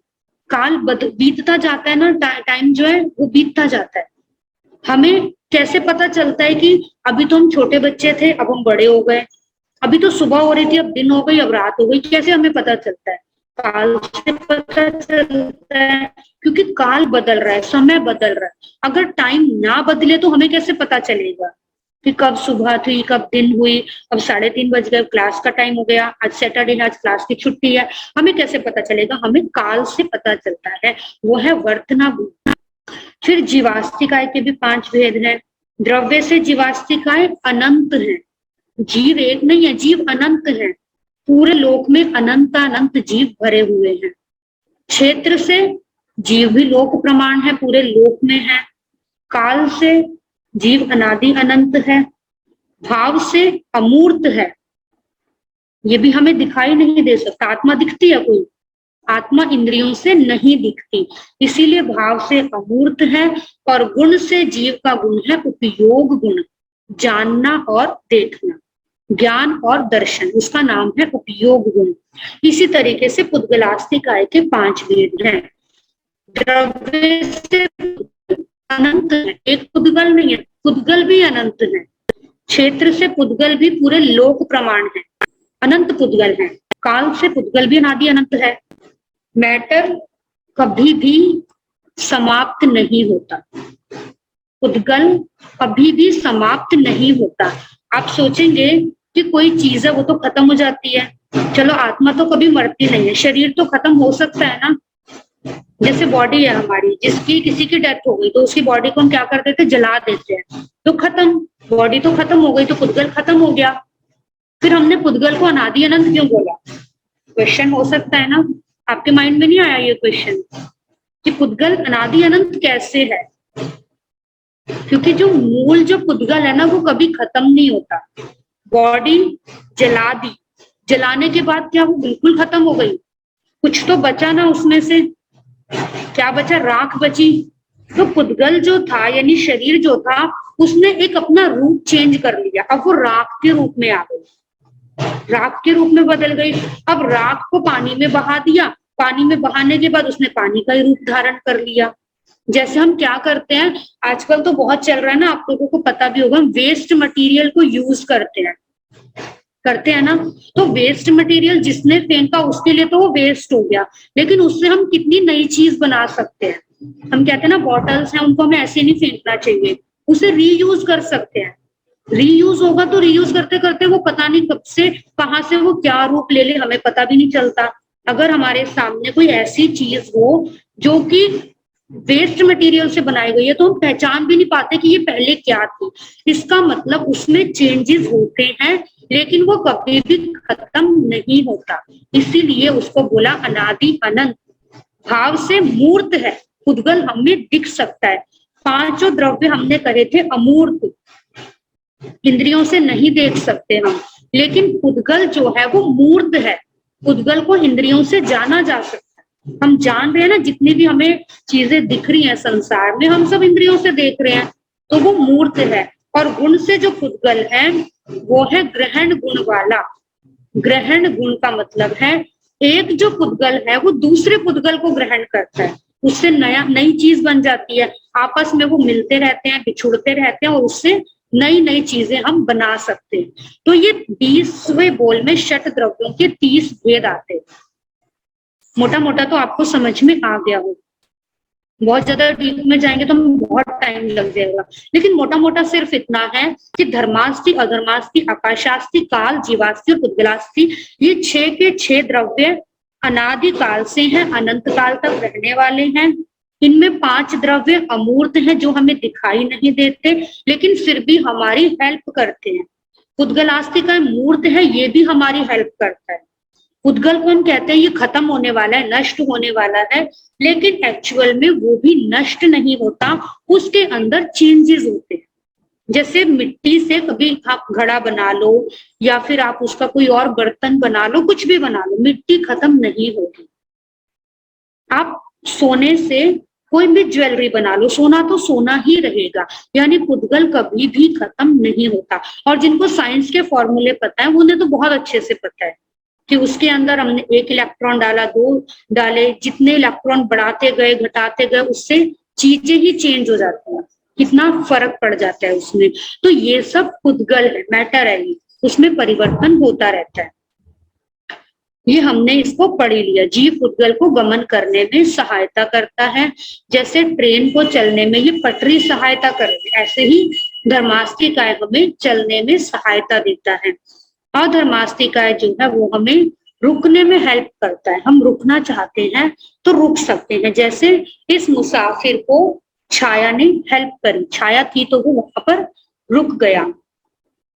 काल बीतता जाता है ना, टाइम जो है वो बीतता जाता है। हमें कैसे पता चलता है कि अभी तो हम छोटे बच्चे थे, अब हम बड़े हो गए, अभी तो सुबह हो रही थी, अब दिन हो गई, अब रात हो गई, कैसे हमें पता चलता है? काल से पता चलता है, क्योंकि काल बदल रहा है, समय बदल रहा है। अगर टाइम ना बदले तो हमें कैसे पता चलेगा कि कब सुबह थी, कब दिन हुई? अब 3:30 बज गए, क्लास का टाइम हो गया, आज सैटरडे है, आज क्लास की छुट्टी है। हमें कैसे पता चलेगा? हमें काल से पता चलता है, वो है वर्तना गुण। फिर जीवास्तिकाय के भी 5 भेद हैं। द्रव्य से जीवास्तिकाय अनंत है, जीव एक नहीं है, जीव अनंत है। पूरे लोक में अनंत अनंत जीव भरे हुए हैं। क्षेत्र से जीव भी लोक प्रमाण है, पूरे लोक में है। काल से जीव अनादि अनंत है। भाव से अमूर्त है, ये भी हमें दिखाई नहीं दे सकता। आत्मा दिखती है कोई? आत्मा इंद्रियों से नहीं दिखती, इसीलिए भाव से अमूर्त है। और गुण से जीव का गुण है उपयोग गुण, जानना और देखना, ज्ञान और दर्शन, उसका नाम है उपयोग गुण। इसी तरीके से पुद्गलास्तिकाय के 5 भेद हैं। द्रव्य से अनंत है, एक पुद्गल नहीं है, पुद्गल भी अनंत है। क्षेत्र से पुद्गल भी पूरे लोक प्रमाण है, अनंत पुद्गल है। काल से पुद्गल भी अनादि अनंत है। मैटर कभी भी समाप्त नहीं होता, पुद्गल कभी भी समाप्त नहीं होता। आप सोचेंगे कि कोई चीज है वो तो खत्म हो जाती है, चलो आत्मा तो कभी मरती नहीं है, शरीर तो खत्म हो सकता है ना। जैसे बॉडी है हमारी, जिसकी किसी की डेथ हो गई तो उसकी बॉडी को हम क्या कर देते हैं? जला देते हैं, तो खत्म, बॉडी तो खत्म हो गई, तो पुद्गल खत्म हो गया। फिर हमने पुद्गल को अनादि अनंत क्यों बोला? क्वेश्चन हो सकता है ना, आपके माइंड में नहीं आया ये क्वेश्चन कि पुद्गल अनादि अनंत कैसे है? क्योंकि जो मूल जो पुद्गल है ना, वो कभी खत्म नहीं होता। बॉडी जला दी, जलाने के बाद क्या वो बिल्कुल खत्म हो गई? कुछ तो बचा ना उसमें से, क्या बचा? राख बची। तो पुद्गल जो था, यानी शरीर जो था, उसने एक अपना रूप चेंज कर लिया, अब वो राख के रूप में आ गई, राख के रूप में बदल गई। अब राख को पानी में बहा दिया, पानी में बहाने के बाद उसने पानी का ही रूप धारण कर लिया। जैसे हम क्या करते हैं, आजकल तो बहुत चल रहा है ना, आप लोगों को पता भी होगा, हम वेस्ट मटेरियल को यूज करते हैं ना। तो वेस्ट मटेरियल जिसने फेंका उसके लिए तो वो वेस्ट हो गया, लेकिन उससे हम कितनी नई चीज बना सकते हैं। हम कहते हैं ना, बॉटल्स हैं, उनको हमें ऐसे नहीं फेंकना चाहिए, उसे रीयूज कर सकते हैं। रीयूज होगा तो रीयूज करते करते वो पता नहीं कब से कहां से वो क्या रूप ले ले, हमें पता भी नहीं चलता। अगर हमारे सामने कोई ऐसी चीज हो जो कि वेस्ट मटेरियल से बनाई गई है, तो हम पहचान भी नहीं पाते कि ये पहले क्या थी। इसका मतलब उसमें चेंजेस होते हैं, लेकिन वो कभी भी खत्म नहीं होता, इसीलिए उसको बोला अनादि अनंत। भाव से मूर्त है, पुद्गल हमें दिख सकता है। 5 द्रव्य हमने करे थे अमूर्त, इंद्रियों से नहीं देख सकते हम, लेकिन पुद्गल जो है वो मूर्त है, पुद्गल को इंद्रियों से जाना जा सकता है। हम जान रहे हैं ना, जितनी भी हमें चीजें दिख रही हैं संसार में, हम सब इंद्रियों से देख रहे हैं, तो वो मूर्त है। और गुण से जो पुद्गल है वो है ग्रहण गुण वाला। ग्रहण गुण का मतलब है एक जो पुद्गल है वो दूसरे पुद्गल को ग्रहण करता है, उससे नई चीज बन जाती है, आपस में वो मिलते रहते हैं, बिछुड़ते रहते हैं, और उससे नई नई चीजें हम बना सकते हैं। तो ये 20वें बोल में षट द्रव्यों के 30 भेद आते हैं। मोटा मोटा तो आपको समझ में आ गया हो, बहुत ज्यादा डीप में जाएंगे तो बहुत टाइम लग जाएगा, लेकिन मोटा मोटा सिर्फ इतना है कि धर्मास्ति, अधर्मास्ति, आकाशास्ति, काल, जीवास्ति और पुद्गलास्ति, ये 6 के 6 द्रव्य अनादि काल से हैं, अनंत काल तक रहने वाले हैं। इनमें 5 द्रव्य अमूर्त हैं जो हमें दिखाई नहीं देते, लेकिन फिर भी हमारी हेल्प करते हैं। पुद्गलास्ति का मूर्त है, ये भी हमारी हेल्प करता है। पुद्गल को हम कहते हैं ये खत्म होने वाला है, नष्ट होने वाला है, लेकिन एक्चुअल में वो भी नष्ट नहीं होता, उसके अंदर चेंजेस होते हैं। जैसे मिट्टी से कभी आप घड़ा बना लो या फिर आप उसका कोई और बर्तन बना लो, कुछ भी बना लो, मिट्टी खत्म नहीं होगी। आप सोने से कोई भी ज्वेलरी बना लो, सोना तो सोना ही रहेगा, यानी पुद्गल कभी भी खत्म नहीं होता। और जिनको साइंस के फॉर्मूले पता है उन्हें तो बहुत अच्छे से पता है कि उसके अंदर हमने 1 इलेक्ट्रॉन डाला, 2 डाले, जितने इलेक्ट्रॉन बढ़ाते गए घटाते गए उससे चीजें ही चेंज हो जाती हैं, कितना फर्क पड़ जाता है उसमें। तो ये सब पुद्गल है, मैटर है, ये उसमें परिवर्तन होता रहता है। ये हमने इसको पढ़ लिया। जीव पुद्गल को गमन करने में सहायता करता है, जैसे ट्रेन को चलने में ये पटरी सहायता करती है, ऐसे ही धर्मास्तिकाय हमें चलने में सहायता देता है। अधर्मास्तिकाय जो है वो हमें रुकने में हेल्प करता है, हम रुकना चाहते हैं तो रुक सकते हैं। जैसे इस मुसाफिर को छाया ने हेल्प करी, छाया थी तो वो वहां पर रुक गया।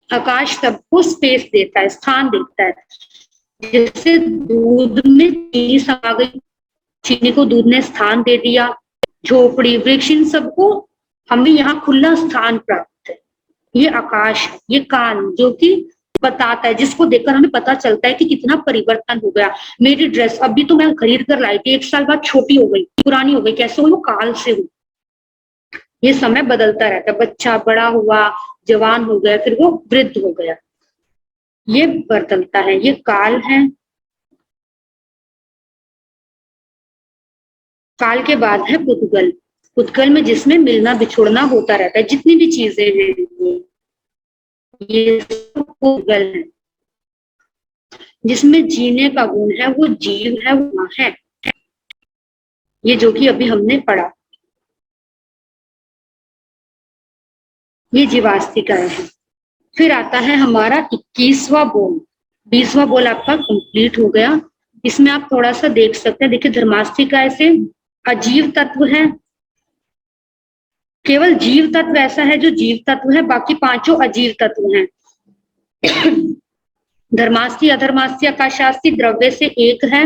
आकाश सबको स्पेस देता है, स्थान देता है। जैसे दूध में चीनी समा गई, चीनी को दूध ने स्थान दे दिया। झोपड़ी, वृक्ष, इन सबको हमें यहाँ खुला स्थान प्राप्त है। ये आकाश, ये कान जो कि बताता है, जिसको देखकर हमें पता चलता है कि कितना परिवर्तन हो गया। मेरी ड्रेस अभी तो मैं खरीद कर लाई थी, 1 साल बाद छोटी हो गई, पुरानी हो गई। कैसे हुई? वो काल से हुई। ये समय बदलता रहता है, बच्चा बड़ा हुआ, जवान हो गया, फिर वो वृद्ध हो गया, ये बदलता है, ये काल है। काल के बाद है पुद्गल। पुद्गल में जिसमें मिलना बिछुड़ना होता रहता है, जितनी भी चीजें हैं ये सब पुद्गल है। जिसमें जीने का गुण है वो जीव है, वो है, ये जो कि अभी हमने पढ़ा, ये जीवास्तिकाय है। फिर आता है हमारा 21वां बोल। 20वां बोल आपका कंप्लीट हो गया। इसमें आप थोड़ा सा देख सकते हैं, देखिए धर्मास्तिकाय से अजीव तत्व है, केवल जीव तत्व ऐसा है जो जीव तत्व है, बाकी 5 अजीव तत्व हैं। धर्मास्ति, अधर्मास्ति, आकाशास्ति द्रव्य से 1 है।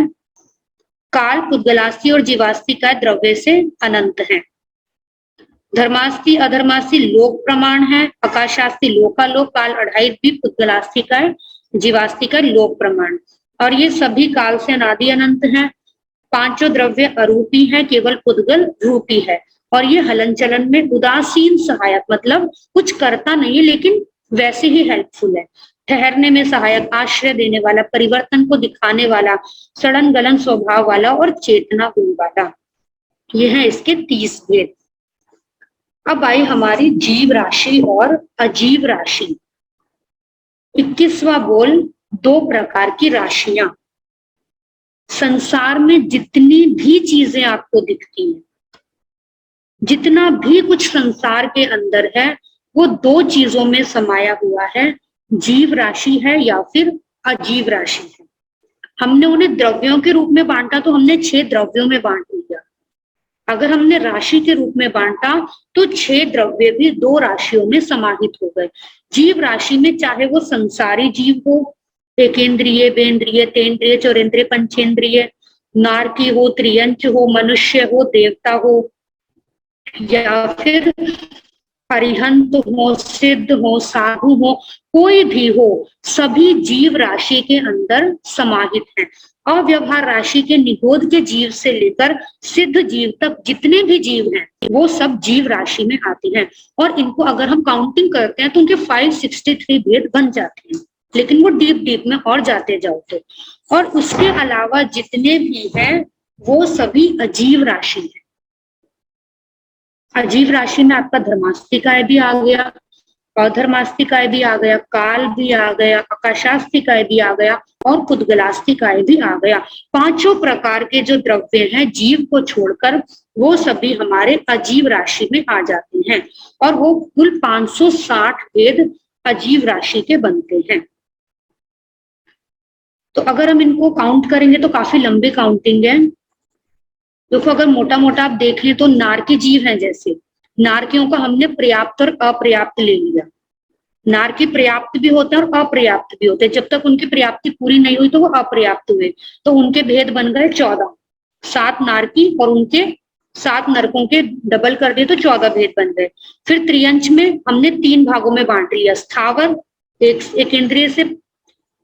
काल, पुद्गलास्ति और जीवास्तिकाय द्रव्य से अनंत है। धर्मास्ति अधर्मास्ति लोक प्रमाण है, आकाशास्ति लोकालोक, काल 2.5 भी, पुद्गलास्तिकाय जीवास्तिकाय लोक प्रमाण। और ये सभी काल से अनादि अनंत हैं। 5 द्रव्य अरूपी है, केवल पुद्गल रूपी है। और ये हलन चलन में उदासीन सहायक, मतलब कुछ करता नहीं है लेकिन वैसे ही हेल्पफुल है। ठहरने में सहायक, आश्रय देने वाला, परिवर्तन को दिखाने वाला, सड़न गलन स्वभाव वाला और चेतना गुण वाला। ये है इसके 30 भेद। अब आई हमारी जीव राशि और अजीव राशि। 21वां बोल, 2 प्रकार की राशियां। संसार में जितनी भी चीजें आपको दिखती हैं, जितना भी कुछ संसार के अंदर है, वो 2 चीजों में समाया हुआ है, जीव राशि है या फिर अजीव राशि है। हमने उन्हें द्रव्यों के रूप में बांटा तो हमने 6 द्रव्यों में बांट लिया। अगर हमने राशि के रूप में बांटा तो 6 द्रव्य भी 2 राशियों में समाहित हो गए। जीव राशि में चाहे वो संसारी जीव हो, एकेंद्रिय, बेंद्रिय, तेंद्रिय, चौरेंद्रिय, पंचेंद्रिय, नारकी हो, त्रियंच हो, मनुष्य हो, देवता हो, या फिर अरिहंत हो, सिद्ध हो, साधु हो, कोई भी हो, सभी जीव राशि के अंदर समाहित हैं। अव्यवहार राशि के निगोद के जीव से लेकर सिद्ध जीव तक जितने भी जीव हैं वो सब जीव राशि में आते हैं। और इनको अगर हम काउंटिंग करते हैं तो उनके 563 भेद बन जाते हैं, लेकिन वो डीप डीप में और जाते जाओ तो। और उसके अलावा जितने भी हैं वो सभी अजीव राशि है। अजीव राशि में आपका धर्मास्तिकाय भी आ गया, अधर्मास्तिकाय भी आ गया, काल भी आ गया, आकाशास्तिकाय भी आ गया और पुद्गलास्तिकाय भी आ गया। 5 प्रकार के जो द्रव्य हैं जीव को छोड़कर वो सभी हमारे अजीव राशि में आ जाते हैं। और वो कुल 560 भेद अजीव राशि के बनते हैं। तो अगर हम इनको काउंट करेंगे तो काफी लंबी काउंटिंग है। देखो अगर मोटा मोटा आप देख लें तो नारकी जीव हैं, जैसे नारकियों का हमने पर्याप्त और अपर्याप्त ले लिया। नारकी पर्याप्त भी होते हैं और अपर्याप्त भी होते हैं, जब तक उनकी पर्याप्ति पूरी नहीं हुई तो वो अपर्याप्त हुए, तो उनके भेद बन गए 14। 7 नारकी और उनके 7 नरकों के डबल कर दिए तो 14 भेद बन गए। फिर त्रियंच में हमने 3 भागों में बांट लिया, स्थावर, एक इंद्रिय से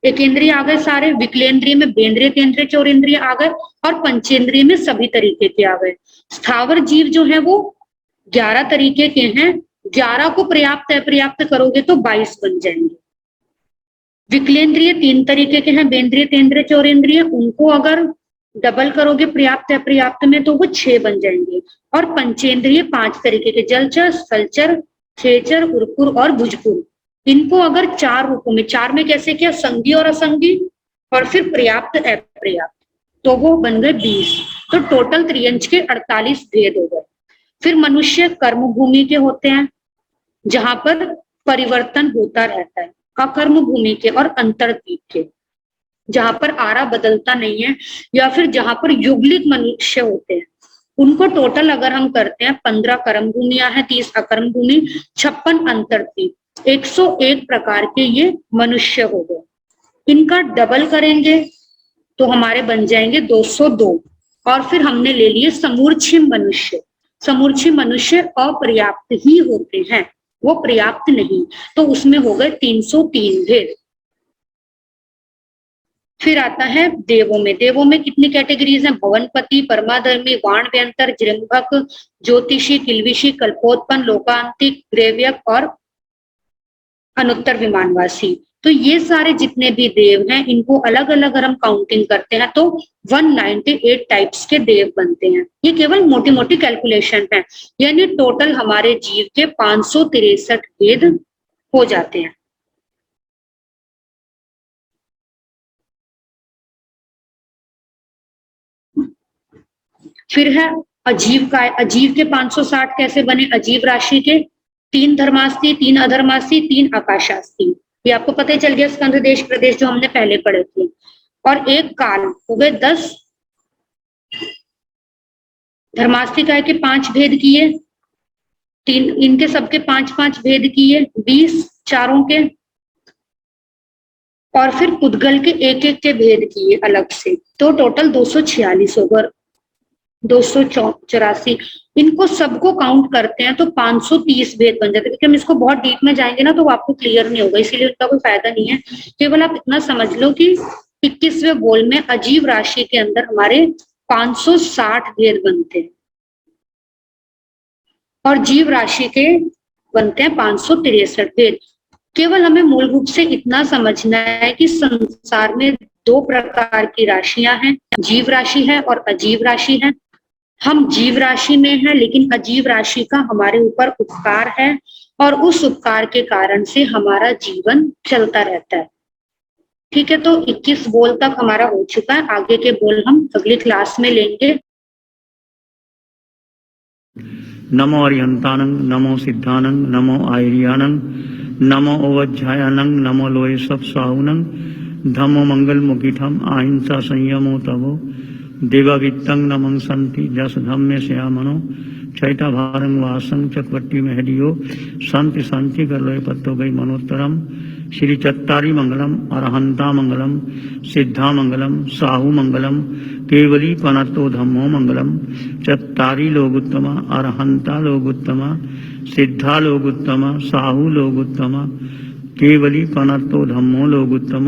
एकेंद्रिय आ गए सारे, विकलेंद्रिय में बेंद्रिय, केंद्रीय, चौरेंद्रिय आ गए, और पंचेंद्रिय में सभी तरीके के आ गए। स्थावर जीव जो है वो 11 तरीके के हैं, 11 को पर्याप्त अपर्याप्त करोगे तो 22 बन जाएंगे। विकलेंद्रिय 3 तरीके के हैं, बेंद्रिय, तेंद्रिय, चौरेंद्रिय, उनको अगर डबल करोगे पर्याप्त अपर्याप्त में तो वो 6 बन जाएंगे। और पंचेंद्रिय 5 तरीके के, जलचर, स्थलचर, खेचर, उर्पुर और भुजपुर, इनको अगर 4 रूपों में, 4 में कैसे किया, संगी और असंगी, और फिर पर्याप्त अपर्याप्त, तो वो बन गए 20। तो टोटल त्रियंच के 48 भेद हो गए। फिर मनुष्य कर्म भूमि के होते हैं, जहां पर परिवर्तन होता रहता है, अकर्म भूमि के और अंतरद्वीप के, जहां पर आरा बदलता नहीं है, या फिर जहां पर युगलित मनुष्य होते हैं, उनको टोटल अगर हम करते हैं 15 कर्म भूमियां हैं, 30 अकर्म भूमि, 56 अंतरद्वीप, 101 प्रकार के ये मनुष्य हो गए। इनका डबल करेंगे तो हमारे बन जाएंगे 202। और फिर हमने ले लिए समूर्छिम मनुष्य। समूर्छिम मनुष्य अपर्याप्त ही होते हैं, वो पर्याप्त नहीं, तो उसमें हो गए 303 भेद। फिर आता है देवों में। देवों में कितनी कैटेगरीज हैं? भवनपति, परमाधर्मी, वाण व्यंतर, जृंभक, ज्योतिषी, किल्बिषी, कल्पोत्पन्न, लोकांतिक, ग्रेव्यक और अनुत्तर विमानवासी। तो ये सारे जितने भी देव हैं, इनको अलग अलग अगर हम काउंटिंग करते हैं तो 198 टाइप्स के देव बनते हैं। ये केवल मोटी मोटी कैलकुलेशन है, यानी टोटल हमारे जीव के 563 भेद हो जाते हैं। फिर है अजीव का। अजीव के 560 कैसे बने? अजीव राशि के 3 धर्मास्थी, 3 अधर्मास्थी, 3 आकाशास्थी। ये आपको पता ही चल गया, स्कंद देश प्रदेश जो हमने पहले पढ़े थे। और एक काल हो गए 10। धर्मास्थी काय के 5 भेद किए, 3 इनके सबके 5-5 भेद किए, 20 चारों के। और फिर पुद्गल के एक के भेद किए अलग से, तो टोटल 246 हो गए। 284, इनको सबको काउंट करते हैं तो 530 भेद बन जाते हैं। क्योंकि हम इसको बहुत डीप में जाएंगे ना तो आपको क्लियर नहीं होगा, इसीलिए उनका कोई फायदा नहीं है। केवल आप इतना समझ लो कि 21वें बोल में अजीव राशि के अंदर हमारे 560 भेद बनते हैं, और जीव राशि के बनते हैं 563 भेद। केवल हमें मूल रूप से इतना समझना है कि संसार में 2 प्रकार की राशियां हैं, जीव राशि है और अजीव राशि है। हम जीव राशि में हैं, लेकिन अजीव राशि का हमारे ऊपर उपकार है, और उस उपकार के कारण से हमारा जीवन चलता रहता है। ठीक है, तो 21 बोल तक हमारा हो चुका है। आगे के बोल हम अगली क्लास में लेंगे। नमो अरिहंतानंग, नमो सिद्धानंग, नमो आयरियानंग, नमो ओवज्झायानंग, नमो लोये सब साहुनंग, धम्मो मंगल मुखिठम अहिंसा संयमो तवो देवावित्तंग नमं संति जस धम्मे श्यामनो चैता भारंग वासंग चक्रवर्ती में हरियो संति संति कर लोय पत्तो गई मनोत्तरम श्री चत्तारी मंगलम अरहंता मंगलम सिद्धा मंगलम साहू मंगलम केवली पनतो धम्मो मंगलम चत्तारी लोगुत्तम अरहंता लोगुत्तम सिद्धा लोगुत्तम साहू लोगुत्तम केवली पनतो धम्मो लोगुत्तम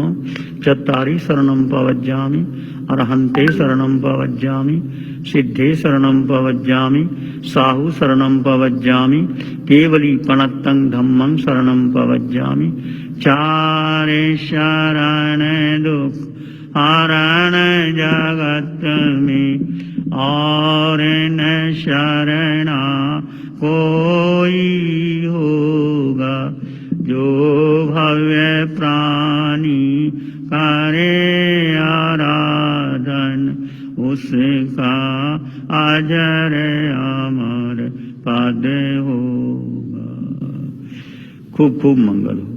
चत्तारी शरणं पवज्जामि अरहंते शरणं पवज्जामि सिद्धे शरणं पवज्जामि साहू शरणं पवज्जामि केवली पनत्तं धम्मं शरणं पवज्जामि चारे शरण दुख हरण जगत में और न शरणा कोई होगा जो भव्य प्राणी करे आराधन उसका अजर अमर पद होगा। खूब खूब मंगल हो।